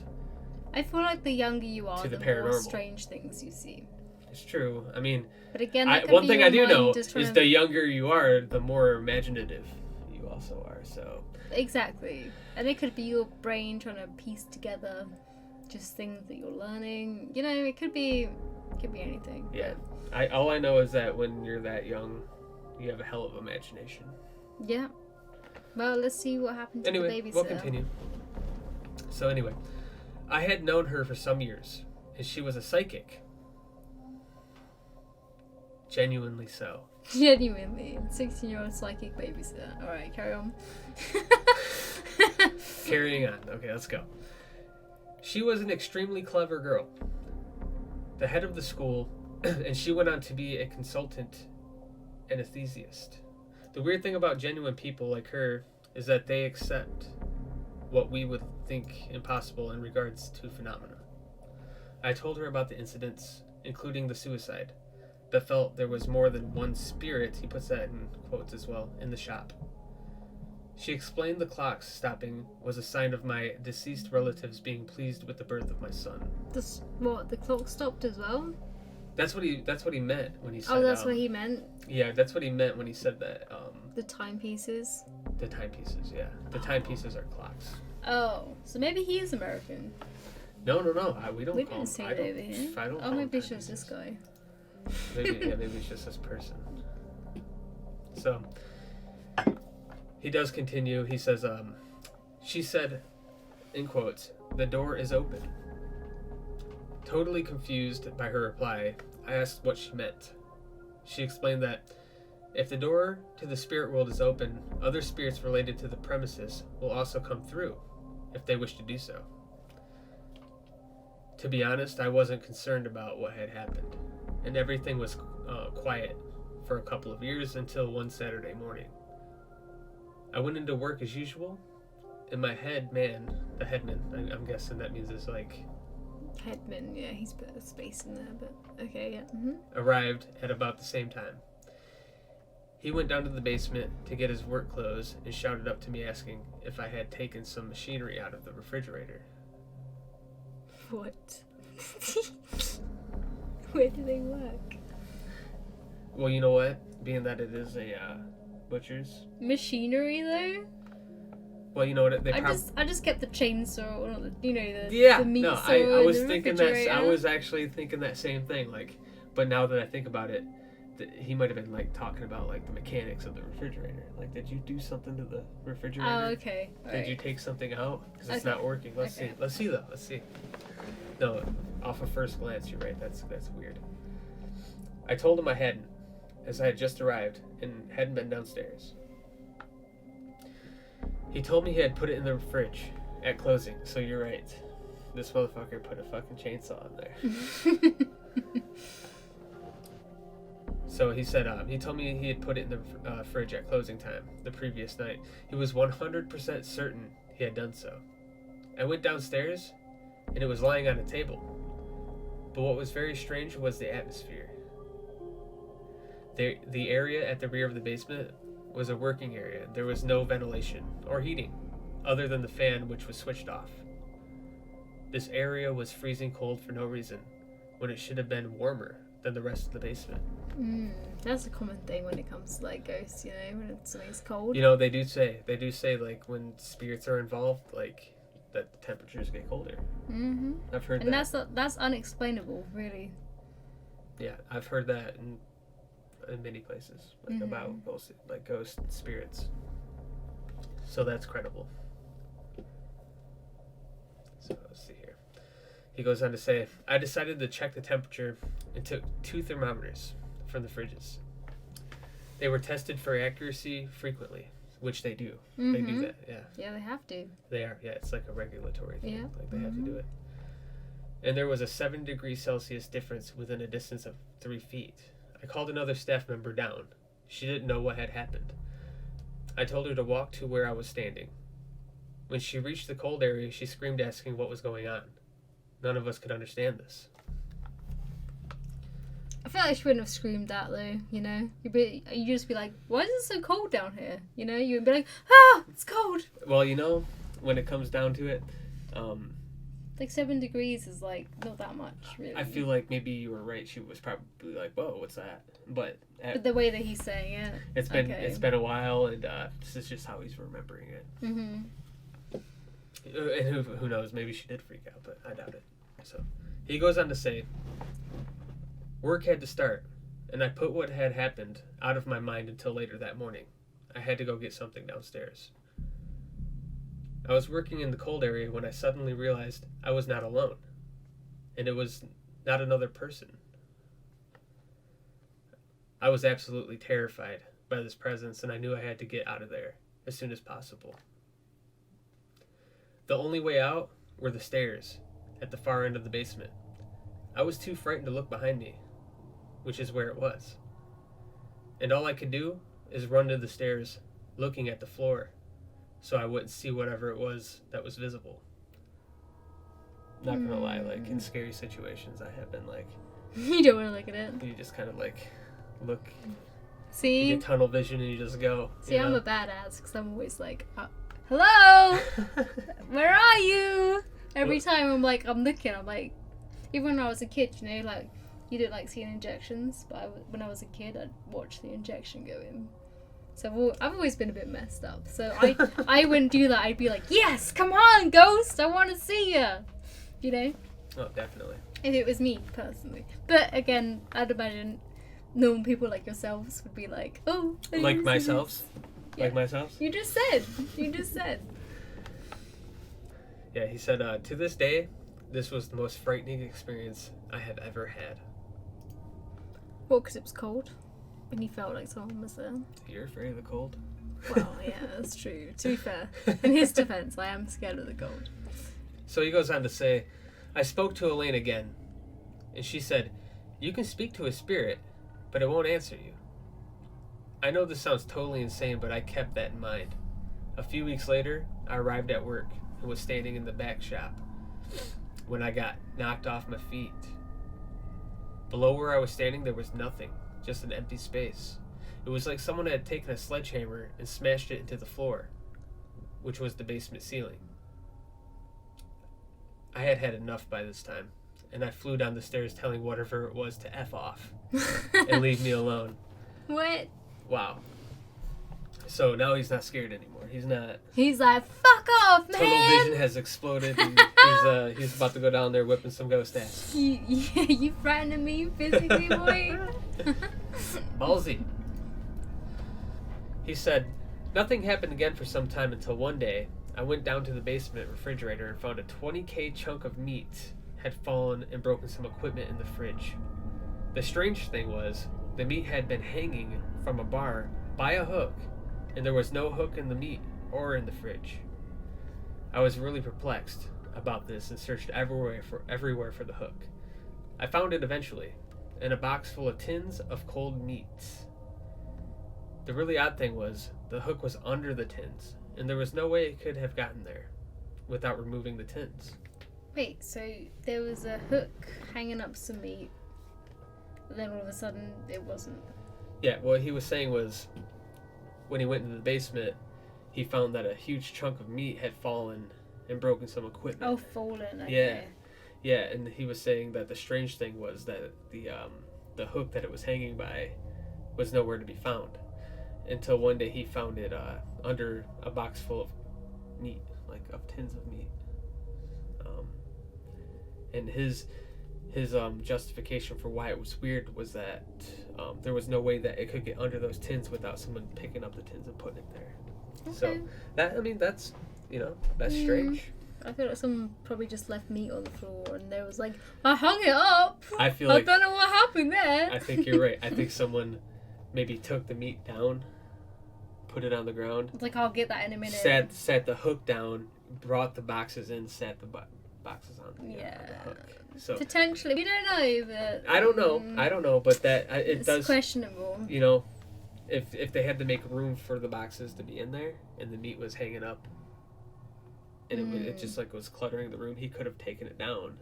I feel like the younger you are, the more strange things you see. It's true. I mean, but again, one thing I do know is the younger you are, the more imaginative you also are. So exactly, and it could be your brain trying to piece together just things that you're learning. It could be anything. Yeah, all I know is that when you're that young, you have a hell of imagination. Yeah. Well, let's see what happened to the babysitter. We'll continue. So anyway, I had known her for some years, and she was a psychic. Genuinely so. Genuinely. 16-year-old psychic babysitter. Alright, carry on. Carrying on. Okay, let's go. She was an extremely clever girl, the head of the school, and she went on to be a consultant anesthesiast. The weird thing about genuine people like her is that they accept what we would think impossible in regards to phenomena. I told her about the incidents, including the suicide, that felt there was more than one spirit, he puts that in quotes as well, in the shop. She explained the clocks stopping was a sign of my deceased relatives being pleased with the birth of my son. The clock stopped as well? That's what he meant when he said. Oh, that's what he meant. Yeah, that's what he meant when he said that. The timepieces. The timepieces, yeah. The timepieces are clocks. Oh, so maybe he is American. No. We don't. We call didn't see him, it over here. I don't. Oh, call him maybe it's just timepieces. this guy. Maybe it's just this person. So he does continue. He says, she said, in quotes, "The door is open." Totally confused by her reply, I asked what she meant. She explained that if the door to the spirit world is open, other spirits related to the premises will also come through, if they wish to do so. To be honest, I wasn't concerned about what had happened, and everything was quiet for a couple of years until one Saturday morning. I went into work as usual, and my the headman, I'm guessing that means it's like Headman, yeah, he's put a space in there, but okay, yeah. arrived at about the same time. He went down to the basement to get his work clothes and shouted up to me asking if I had taken some machinery out of the refrigerator. What? Where do they work? Well, you know what? Being that it is a butcher's. Machinery, though? Well, you know what? I just kept the chainsaw, or the Yeah, meat no, saw I in was the thinking that. I refrigerator. was actually thinking that same thing. Like, but now that I think about it, he might have been like talking about like the mechanics of the refrigerator. Like, did you do something to the refrigerator? Oh, okay. Did you take something out? Because it's Okay. not working. Let's see. Let's see though. Let's see. No, off of first glance, you're right. That's weird. I told him I hadn't, as I had just arrived and hadn't been downstairs. He told me he had put it in the fridge at closing. So you're right. This motherfucker put a fucking chainsaw in there. So he said, he told me he had put it in the fridge at closing time the previous night. He was 100% certain he had done so. I went downstairs, and it was lying on a table. But what was very strange was the atmosphere. The area at the rear of the basement was a working area. There was no ventilation or heating, other than the fan, which was switched off. This area was freezing cold for no reason, when it should have been warmer than the rest of the basement. That's a common thing when it comes to like ghosts, you know, when something's cold. You know, they do say like when spirits are involved, like that the temperatures get colder. Mm-hmm. I've heard And that. that's unexplainable, really. Yeah, I've heard that in many places, like about ghost spirits. So that's credible. So let's see here. He goes on to say, I decided to check the temperature and took 2 thermometers from the fridges. They were tested for accuracy frequently, which they do. They do that, yeah. Yeah, they have to. They are, yeah. It's like a regulatory thing. Yeah. Like they have to do it. And there was a 7 degrees Celsius difference within a distance of 3 feet. I called another staff member down. She didn't know what had happened. I told her to walk to where I was standing. When she reached the cold area, she screamed asking what was going on. None of us could understand this. I feel like she wouldn't have screamed that though, you know? You'd just be like, why is it so cold down here? You know, you'd be like, ah, it's cold. Well, you know, when it comes down to it, Like 7 degrees is like not that much, really. I feel like maybe you were right. She was probably like, whoa, what's that? But But the way that he's saying it. it's been okay. it's been a while, and this is just how he's remembering it. Mm-hmm. And who knows? Maybe she did freak out, but I doubt it. So he goes on to say, work had to start, and I put what had happened out of my mind until later that morning. I had to go get something downstairs. I was working in the cold area when I suddenly realized I was not alone, and it was not another person. I was absolutely terrified by this presence, and I knew I had to get out of there as soon as possible. The only way out were the stairs at the far end of the basement. I was too frightened to look behind me, which is where it was. And all I could do is run to the stairs, looking at the floor, so I wouldn't see whatever it was that was visible. Not gonna lie, like in scary situations, I have been like You don't want to look at it. You just kind of like look. You See? get tunnel vision and you just go. See, I'm a badass because I'm always like, hello? Where are you? Every time I'm looking, I'm like, even when I was a kid, you know, like, you didn't like seeing injections, but when I was a kid, I'd watch the injection go in. So I've always been a bit messed up. So I wouldn't do that. I'd be like, yes, come on, ghost, I want to see you. You know? Oh, definitely. If it was me, personally. But again, I'd imagine normal people like yourselves would be like, oh. Like myself? Yeah. Like myself? You just said. Yeah, he said, to this day, this was the most frightening experience I have ever had. Well, because it was cold. And he felt like someone was there. You're afraid of the cold? Well, yeah, that's true. To be fair, in his defense, I am scared of the cold. So he goes on to say, I spoke to Elaine again, and she said, you can speak to a spirit, but it won't answer you. I know this sounds totally insane, but I kept that in mind. A few weeks later, I arrived at work and was standing in the back shop when I got knocked off my feet. Below where I was standing, there was nothing, just an empty space. It was like someone had taken a sledgehammer and smashed it into the floor, which was the basement ceiling. I had had enough by this time, and I flew down the stairs telling whatever it was to F off and leave me alone. What? Wow. So now he's not scared anymore. He's not. He's like, fuck off, man! Tunnel vision has exploded, and he's about to go down there whipping some ghost ass. You threatening me physically, boy? Ballsy. He said, nothing happened again for some time until one day, I went down to the basement refrigerator and found a 20K chunk of meat had fallen and broken some equipment in the fridge. The strange thing was, the meat had been hanging from a bar by a hook, and there was no hook in the meat or in the fridge. I was really perplexed about this and searched everywhere for the hook. I found it eventually, in a box full of tins of cold meats. The really odd thing was, the hook was under the tins, and there was no way it could have gotten there without removing the tins. Wait, so there was a hook hanging up some meat, and then all of a sudden it wasn't. Yeah, what he was saying was, when he went into the basement, he found that a huge chunk of meat had fallen and broken some equipment. Oh, fallen. Okay. Yeah, and he was saying that the strange thing was that the hook that it was hanging by was nowhere to be found. Until one day he found it under a box full of meat, like of tins of meat. And his justification for why it was weird was that there was no way that it could get under those tins without someone picking up the tins and putting it there. Okay. So that's that's strange. I feel like someone probably just left meat on the floor and they was like, I hung it up. I feel like don't know what happened there. I think you're right. I think someone maybe took the meat down, put it on the ground. It's like, I'll get that in a minute. Set the hook down, brought the boxes in, set the boxes on the hook. So potentially, we don't know, but I don't know, but that it does. It's questionable. You know, if they had to make room for the boxes to be in there, and the meat was hanging up, and it just like was cluttering the room, he could have taken it down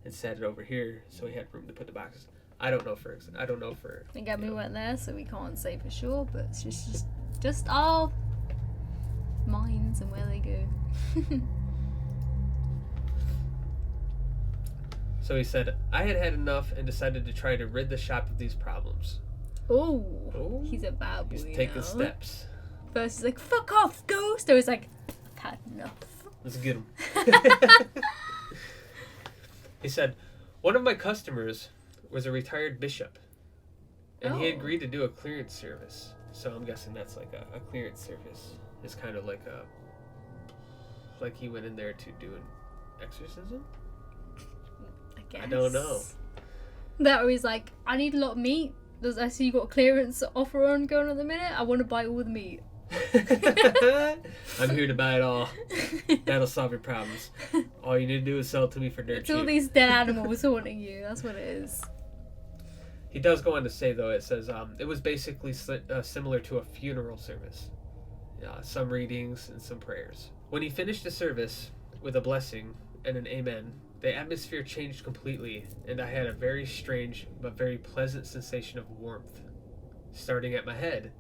and set it over here so he had room to put the boxes. I don't know for. Again, we weren't there, so we can't say for sure. But it's just our minds and where they go. So he said, I had had enough and decided to try to rid the shop of these problems. Oh, he's a bad boy. He's taking steps. First he's like, fuck off, ghost. Or he's like, I've had enough. Let's get him. He said, one of my customers was a retired bishop, and he agreed to do a clearance service. So I'm guessing that's like a clearance service. It's kind of like he went in there to do an exorcism? I don't know. That was like, I need a lot of meat. I see you got a clearance offer on going at the minute. I want to buy all the meat. I'm here to buy it all. That'll solve your problems. All you need to do is sell it to me for dirt It's cheap. all these dead animals haunting you. That's what it is. He does go on to say, though, it says it was basically similar to a funeral service. Some readings and some prayers. When he finished the service with a blessing and an amen, the atmosphere changed completely, and I had a very strange but very pleasant sensation of warmth, starting at my head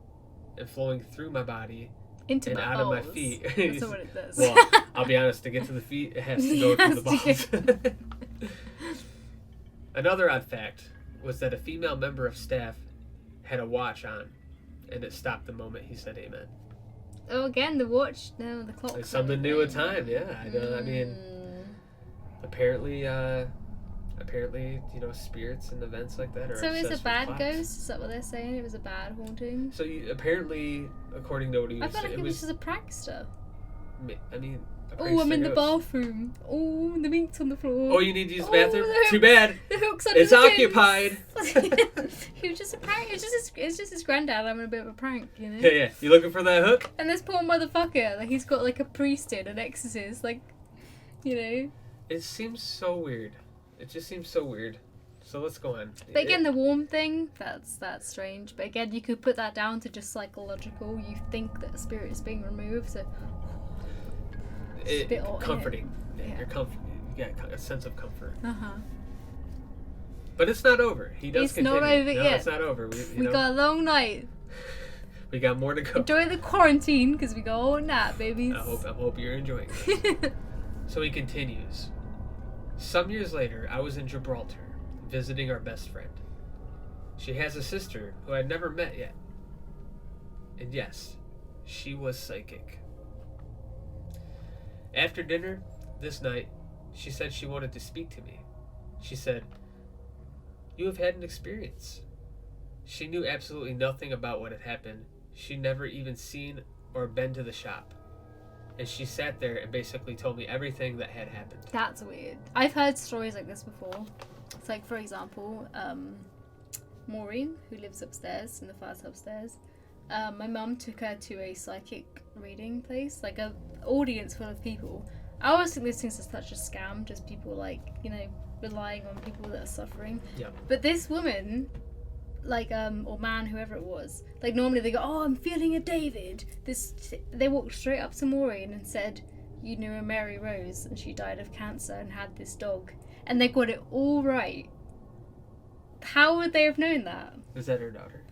and flowing through my body Into and my out of my balls. feet. That's not what it does. Well, I'll be honest, to get to the feet, it has to go It through the has balls. Another odd fact was that a female member of staff had a watch on, and it stopped the moment he said amen. Oh, again, the watch. No, the clock. It's something new at time, yeah. I mean, apparently, you know, spirits and events like that are So is obsessed a with bad clocks. ghost? Is that what they're saying? It was a bad haunting? So apparently, according to what he I was felt like saying, it was just a prankster. I mean, a Oh, I'm prankster in the ghost. bathroom. Oh, the mink's on the floor. Oh, you need to use the Oh, bathroom? the Too bad. The hook's under It's the occupied. pins. He was just a prank. It's just his granddad having a bit of a prank, you know? Yeah. You looking for that hook? And this poor motherfucker, like, he's got like a priest in, an exorcist, like, you know? It seems so weird. It just seems so weird. So let's go on. But again, the warm thing, that's strange. But again, you could put that down to just psychological. You think that a spirit is being removed, so bit all- comforting. yeah. Yeah. You got a sense of comfort. uh-huh. But it's not over. He does It's continue. not over No, yet. it's not over. We got a long night. we got more to go. Enjoy the quarantine, because we got all nap, babies. I hope you're enjoying it. So he continues. Some years later, I was in Gibraltar, visiting our best friend. She has a sister who I'd never met yet. And yes, she was psychic. After dinner, this night, she said she wanted to speak to me. She said, "You have had an experience." She knew absolutely nothing about what had happened. She'd never even seen or been to the shop. And she sat there and basically told me everything that had happened. That's weird. I've heard stories like this before. It's like, for example, Maureen, who lives upstairs in the flat upstairs. My mum took her to a psychic reading place, like a audience full of people. I always think these things are such a scam, just people like, you know, relying on people that are suffering. Yep. But this woman, like, or man, whoever it was, like, normally they go, "Oh, I'm feeling a David." They walked straight up to Maureen and said, "You knew a Mary Rose, and she died of cancer and had this dog," and they got it all right. How would they have known that? Is that her daughter?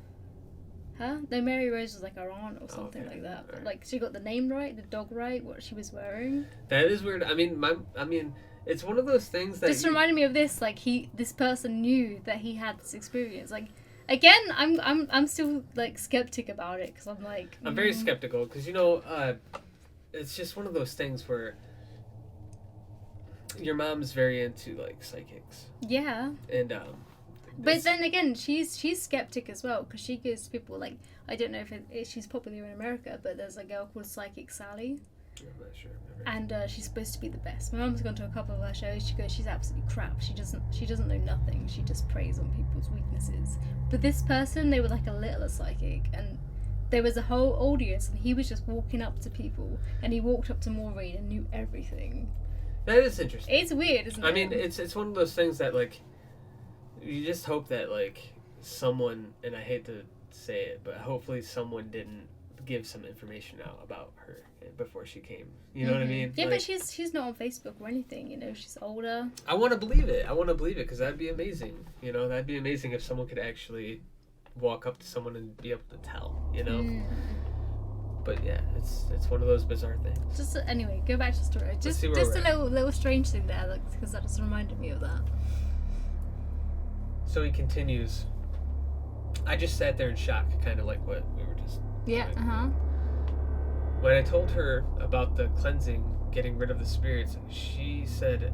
Huh? No, Mary Rose was like her aunt or something okay. like that. But, Alright. like, she got the name right, the dog right, what she was wearing. That is weird. I mean, it's one of those things that Just reminded me of this. Like, this person knew that he had this experience. Like, again, I'm still like skeptic about it because I'm like. I'm very skeptical because it's just one of those things where your mom's very into like psychics Yeah. and But it's- then again, she's skeptic as well because she gives people like, I don't know if she's popular in America, but there's a girl called Psychic Sally, I'm not sure. and she's supposed to be the best. My mum's gone to a couple of her shows. She goes, she's absolutely crap. She doesn't know nothing. She just preys on people's weaknesses. But this person, they were like a little psychic, and there was a whole audience, and he was just walking up to people, and he walked up to Maureen and knew everything. That is interesting. It's weird, isn't it? I mean, it's one of those things that like you just hope that like someone, and I hate to say it, but hopefully someone didn't give some information out about her before she came. You know what I mean? Yeah, Like, but she's not on Facebook or anything. You know, she's older. I want to believe it. I want to believe it because that'd be amazing. You know, that'd be amazing if someone could actually walk up to someone and be able to tell. You know. Mm. But yeah, it's one of those bizarre things. Just anyway, go back to the story. Just see where just we're a little strange thing there, because that just reminded me of that. So he continues. I just sat there in shock, kind of like what we were just. Yeah. doing. Uh huh. When I told her about the cleansing, getting rid of the spirits, she said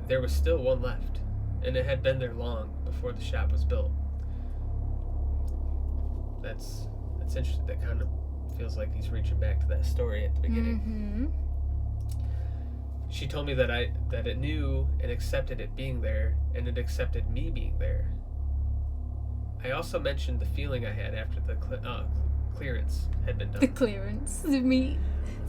there was still one left, and it had been there long before the shop was built. That's interesting. That kind of feels like he's reaching back to that story at the beginning. Mm-hmm. She told me that it knew and accepted it being there, and it accepted me being there. I also mentioned the feeling I had after the clearance had been done. The clearance, the meat,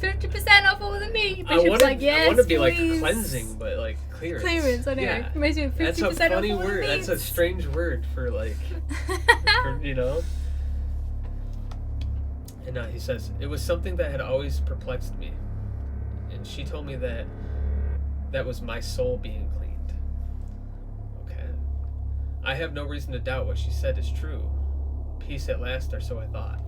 50% off all the meat. I Bishop's want to like, yes, I want to be please. like cleansing, but like clearance. Clearance, I know. Yeah. Makes me 50% That's a funny off all word. The That's a strange word for like, for, you know. And now he says it was something that had always perplexed me, and she told me that was my soul being clean. I have no reason to doubt what she said is true. Peace at last, or so I thought.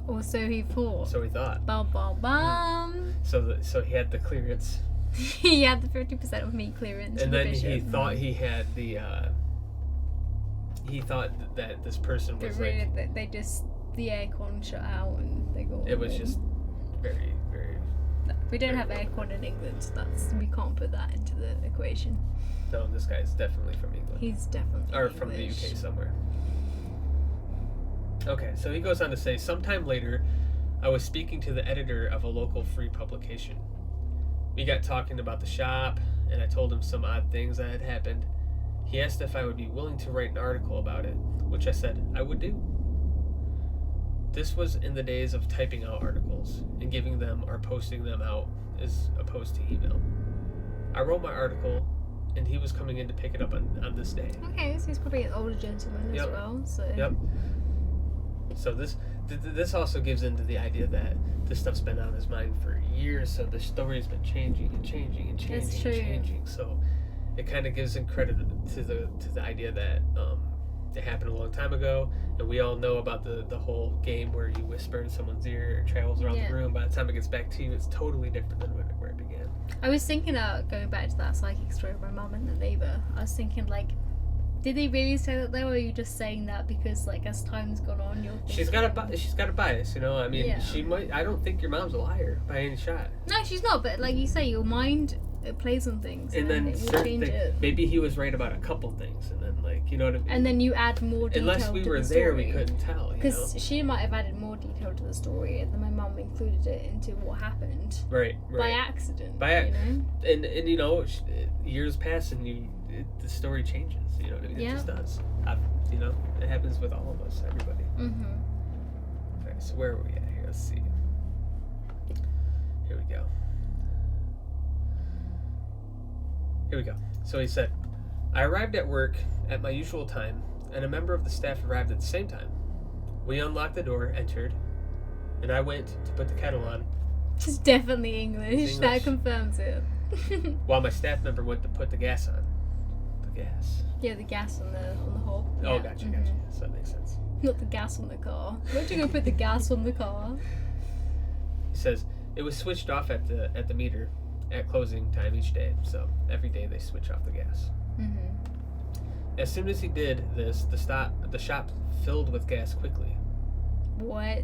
Or so he thought. So he thought. Bum bum bum. So he had the clearance. He had the 50% of meat clearance. And from the then he bishop. thought he had the, he thought that this person But was really, like, they just, the aircon shut out and they go. it was just very, very, No, we don't have very aircon in England, so we can't put that into the equation. no, this guy's definitely from England. He's definitely Or from the English. UK somewhere. Okay, so he goes on to say, sometime later, I was speaking to the editor of a local free publication. We got talking about the shop, and I told him some odd things that had happened. He asked if I would be willing to write an article about it, which I said I would do. This was in the days of typing out articles and giving them or posting them out as opposed to email. I wrote my article, and he was coming in to pick it up on this day. Okay, so he's probably an older gentleman Yep. as well. So. Yep. So this also gives into the idea that this stuff's been on his mind for years. So the story's been changing and changing and changing That's and true. changing. So it kind of gives in credit to the idea that it happened a long time ago, and we all know about the whole game where you whisper in someone's ear, it travels around Yeah. the room. By the time it gets back to you, it's totally different than where it began. I was thinking going back to that psychic story of my mum and the neighbour. I was thinking like, did they really say that though, or are you just saying that because like as time's gone on, you're thinking... She's got a bias, you know. I mean, Yeah. she might. I don't think your mom's a liar by any shot. No, she's not. But like you say, your mind it plays on things, And then it will certain change things, it. maybe he was right about a couple things, and then like, you know what I mean. And then you add more detail unless we to were the there, story. we couldn't tell. You know? Because she might have added more detail to the story, and then my mum included it into what happened Right. by accident. By you know. And you know, years pass and the story changes. You know what I mean? Yeah. It just does. You know, it happens with all of us, everybody. Mhm. Okay, so where are we at here? Let's see. Here we go. Here we go. So he said, I arrived at work at my usual time, and a member of the staff arrived at the same time. We unlocked the door, entered, and I went to put the kettle on, It's definitely English. It's That English. confirms it. while my staff member went to put the gas on. The gas. Yeah, the gas on the hob. Oh, Yeah. gotcha, Mhm. gotcha. So that makes sense. Not the gas on the car. Where'd you go put the gas on the car? He says it was switched off at the meter at closing time each day. So every day they switch off the gas. Mhm. As soon as he did this, the shop filled with gas quickly. What?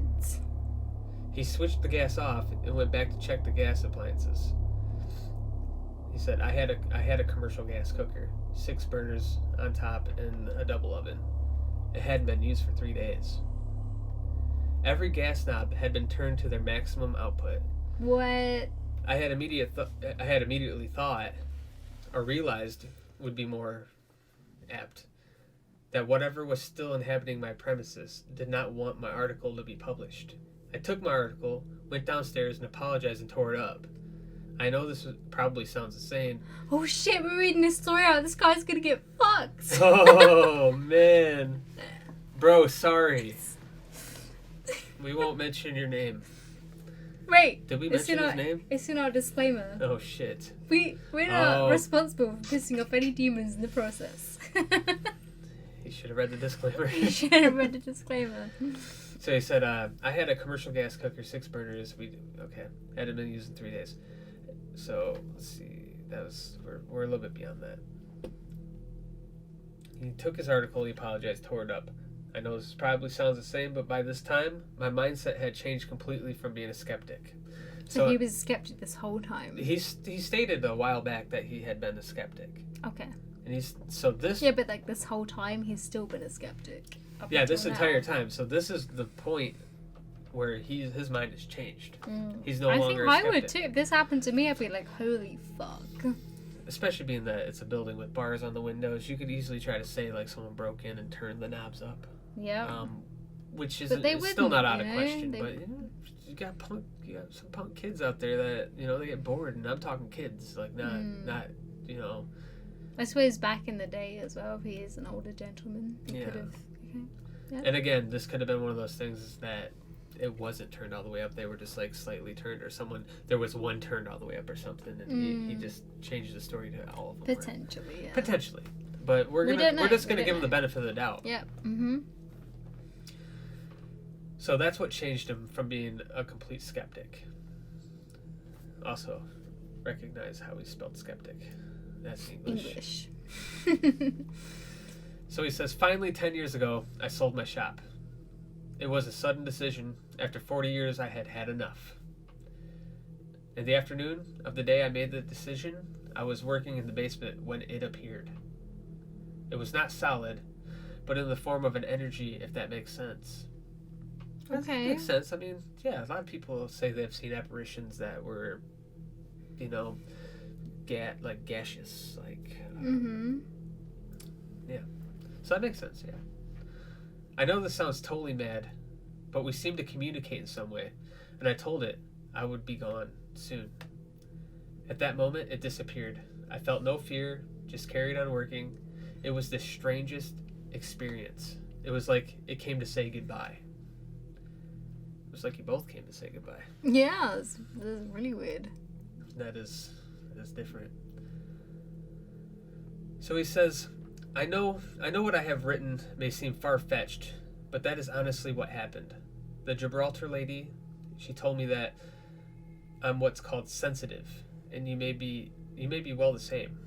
He switched the gas off and went back to check the gas appliances. He said, I had a commercial gas cooker, 6 burners on top and a double oven. It hadn't been used for 3 days. Every gas knob had been turned to their maximum output. What? I had immediately thought, or realized would be more apt, that whatever was still inhabiting my premises did not want my article to be published. I took my article, went downstairs and apologized and tore it up. I know probably sounds insane. Oh shit, we're reading this story out. This guy's gonna get fucked. Oh man. Bro, sorry. We won't mention your name. Wait. Did we it's mention in his our, name? It's in our disclaimer. Oh shit. We're not Oh. responsible for pissing off any demons in the process. You should have read the disclaimer. You should have read the disclaimer. So he said, I had a commercial gas cooker, 6 burners. Hadn't been used in 3 days. So let's see, we're a little bit beyond that. He took his article, he apologized, tore it up. I know this probably sounds the same, but by this time, my mindset had changed completely from being a skeptic. So he was a skeptic this whole time. He stated a while back that he had been a skeptic, Okay. and this Yeah, but like this whole time, he's still been a skeptic. up yeah until this now. entire time. So this is the point where his mind has changed. Mm. He's no I longer think a I skeptic. would too. If this happened to me, I'd be like, holy fuck. Especially being that it's a building with bars on the windows, you could easily try to say like someone broke in and turned the knobs up, Yeah. which is But they it's still not wouldn't, out of you know? question. They- But you know, you got some punk kids out there that they get bored, and I'm talking kids, like not I suppose back in the day as well, if he is an older gentleman, he Yeah. could have. Okay. And again, this could have been one of those things that it wasn't turned all the way up. They were just like slightly turned, or there was one turned all the way up or something, and he just changed the story to all of them. Potentially, yeah. Potentially. But we're don't know. just We gonna don't give him the know. benefit of the doubt. Yeah. Mm-hmm. So that's what changed him from being a complete skeptic. Also, recognize how he spelled skeptic. That's English. So he says, finally, 10 years ago, I sold my shop. It was a sudden decision. After 40 years, I had had enough. In the afternoon of the day I made the decision, I was working in the basement when it appeared. It was not solid, but in the form of an energy, if that makes sense. Okay. Makes sense. I mean, yeah, a lot of people say they've seen apparitions that were, you know, gaseous, like. Mm-hmm. So that makes sense, yeah. I know this sounds totally mad, but we seemed to communicate in some way, and I told it I would be gone soon. At that moment, it disappeared. I felt no fear, just carried on working. It was the strangest experience. It was like it came to say goodbye. It was like you both came to say goodbye. Yeah, it's really weird. That is different. So he says, I know what I have written may seem far-fetched, but that is honestly what happened. The Gibraltar lady, she told me that I'm what's called sensitive, and you may be well the same.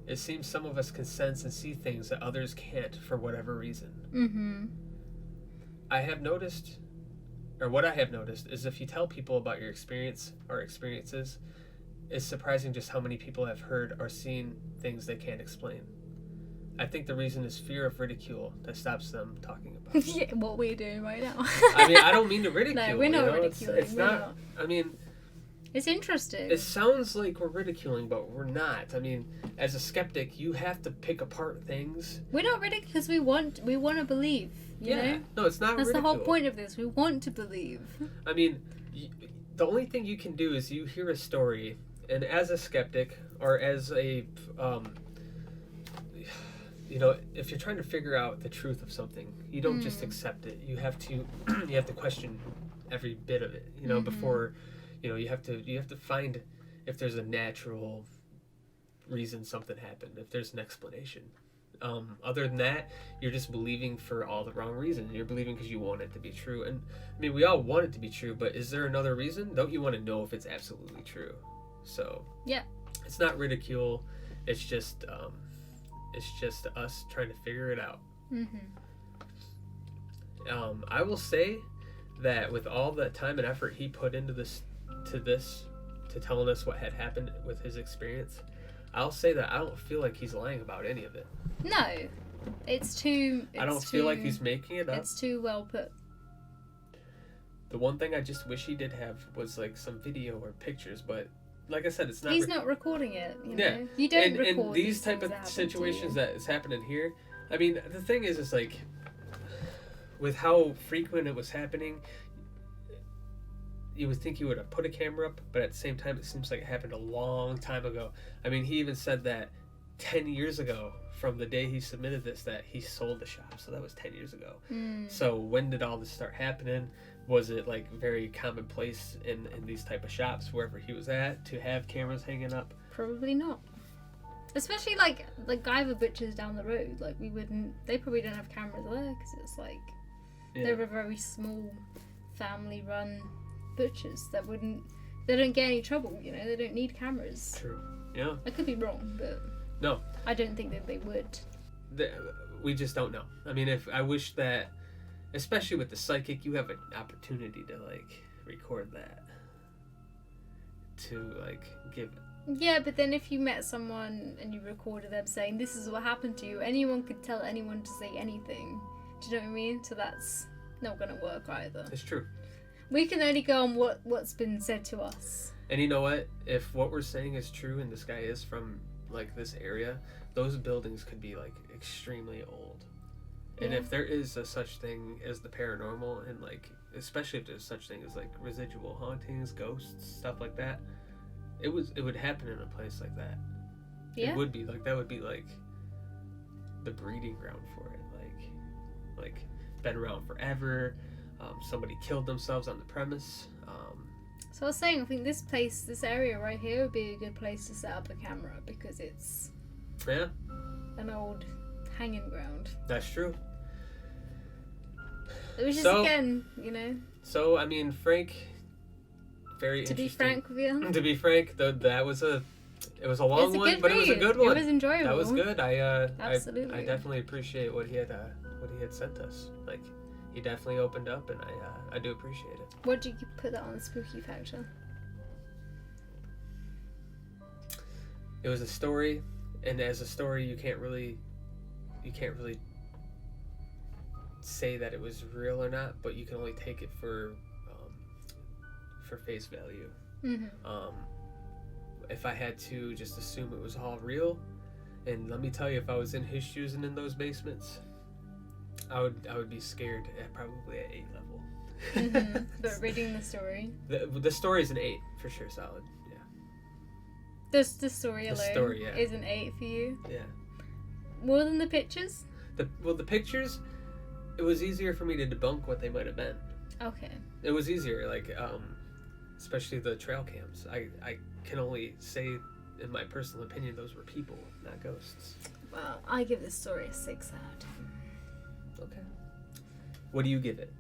It seems some of us can sense and see things that others can't for whatever reason. Mm-hmm. What I have noticed is if you tell people about your experience or experiences, it's surprising just how many people have heard or seen things they can't explain. I think the reason is fear of ridicule that stops them talking about it. Yeah, what we're doing right now. I mean, I don't mean to ridicule. No, we're not you know? ridiculing. It's We're not. not. I mean, It's interesting. it sounds like we're ridiculing, but we're not. I mean, as a skeptic, you have to pick apart things. We're not ridiculous because we want to believe. You know? No, it's not That's ridicule. the whole point of this. We want to believe. I mean, the only thing you can do is you hear a story, and as a skeptic or as a, if you're trying to figure out the truth of something, you don't just accept it. You have to, question every bit of it. Before, you have to find if there's a natural reason something happened, if there's an explanation. Other than that, you're just believing for all the wrong reasons. You're believing because you want it to be true. And I mean, we all want it to be true, but is there another reason? Don't you want to know if it's absolutely true? So Yeah. it's not ridicule. It's just us trying to figure it out. Mm-hmm. I will say that with all the time and effort he put into to telling us what had happened with his experience, I'll say that I don't feel like he's lying about any of it. No, it's too. I don't feel like he's making it up. It's too well put. The one thing I just wish he did have was like some video or pictures, but like I said, it's not. He's not recording it. You know? Yeah. You don't in record these type things of that happen to you. situations that is happening here. I mean, the thing is like, with how frequent it was happening, you would think he would have put a camera up, but at the same time, it seems like it happened a long time ago. I mean, he even said that 10 years ago from the day he submitted this that he sold the shop, so that was 10 years ago. So when did all this start happening? Was it like very commonplace in these type of shops wherever he was at to have cameras hanging up? Probably not. Especially like Guyver Butchers down the road. Like they probably don't have cameras there because it's like they're a very small family-run butchers that they don't get any trouble. They don't need cameras. True. Yeah. I could be wrong, but No. I don't think that they would. We just don't know. I mean, I wish that, especially with the psychic, you have an opportunity to like record that, to like give. Yeah, but then if you met someone and you recorded them saying this is what happened to you, anyone could tell anyone to say anything. Do you know what I mean? So that's not gonna work either. It's true. We can only go on what's been said to us. And you know what? If what we're saying is true and this guy is from like this area, those buildings could be like extremely old. And Yeah. if there is a such thing as the paranormal, and like especially if there's such thing as like residual hauntings, ghosts, stuff like that, it would happen in a place like that. Yeah. It would be like that would be like the breeding ground for it. Like been around forever. Somebody killed themselves on the premise. So I was saying, I think this area right here would be a good place to set up a camera because it's Yeah, an old hanging ground. that's true. It was just So- again, you know, So I mean, Frank, very to be interesting. frank with you. To be frank, that was a long It's a one, good but it was a read. good one. It was enjoyable. That was good. I Absolutely. definitely appreciate what he had sent us. Like, he definitely opened up, and I do appreciate it. What do you put that on the spooky factor? It was a story, and as a story, you can't really say that it was real or not, but you can only take it for face value. Mm-hmm. If I had to just assume it was all real, and let me tell you, if I was in his shoes and in those basements, I would be scared at probably at 8 level. Mm-hmm. But reading the story, The story's an 8 for sure, solid. Yeah, the story The alone story, yeah. is an 8 for you. yeah. More than the pictures. The pictures, it was easier for me to debunk what they might have been. Okay. It was easier, like especially the trail cams. I can only say, in my personal opinion, those were people, not ghosts. Well, I give this story a 6 out of 10. Okay. What do you give it?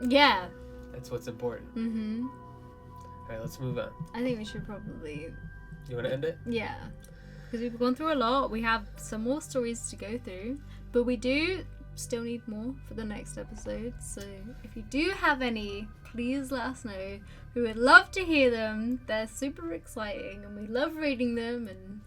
Yeah. That's what's important. Mm-hmm. All right, let's move on. I think we should probably, You want to end it? yeah, because we've gone through a lot. We have some more stories to go through, but we do still need more for the next episode. So if you do have any, please let us know. We would love to hear them. They're super exciting, and we love reading them and,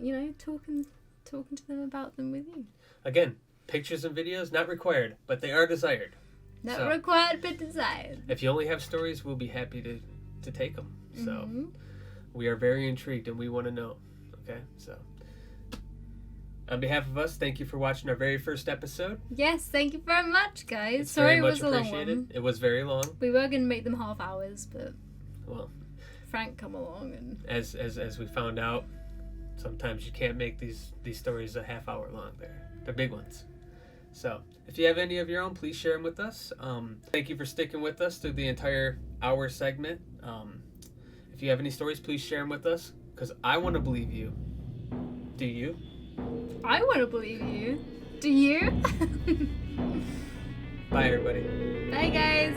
you know, talking to them about them with you. Again, pictures and videos not required, but they are desired. Not So- required but desired. If you only have stories, we'll be happy to take them. So Mhm. we are very intrigued and we want to know. Okay, so on behalf of us, thank you for watching our very first episode. Yes, thank you very much, guys. It's Sorry very it much was a long appreciated. one. It was very long. We were going to make them half hours, but Well, Frank come along and as we found out, sometimes you can't make these stories a half hour long. They're big ones. So if you have any of your own, please share them with us. Thank you for sticking with us through the entire hour segment. If you have any stories, please share them with us, because I want to believe you. Do you? I want to believe you. Do you? Bye, everybody. Bye, guys.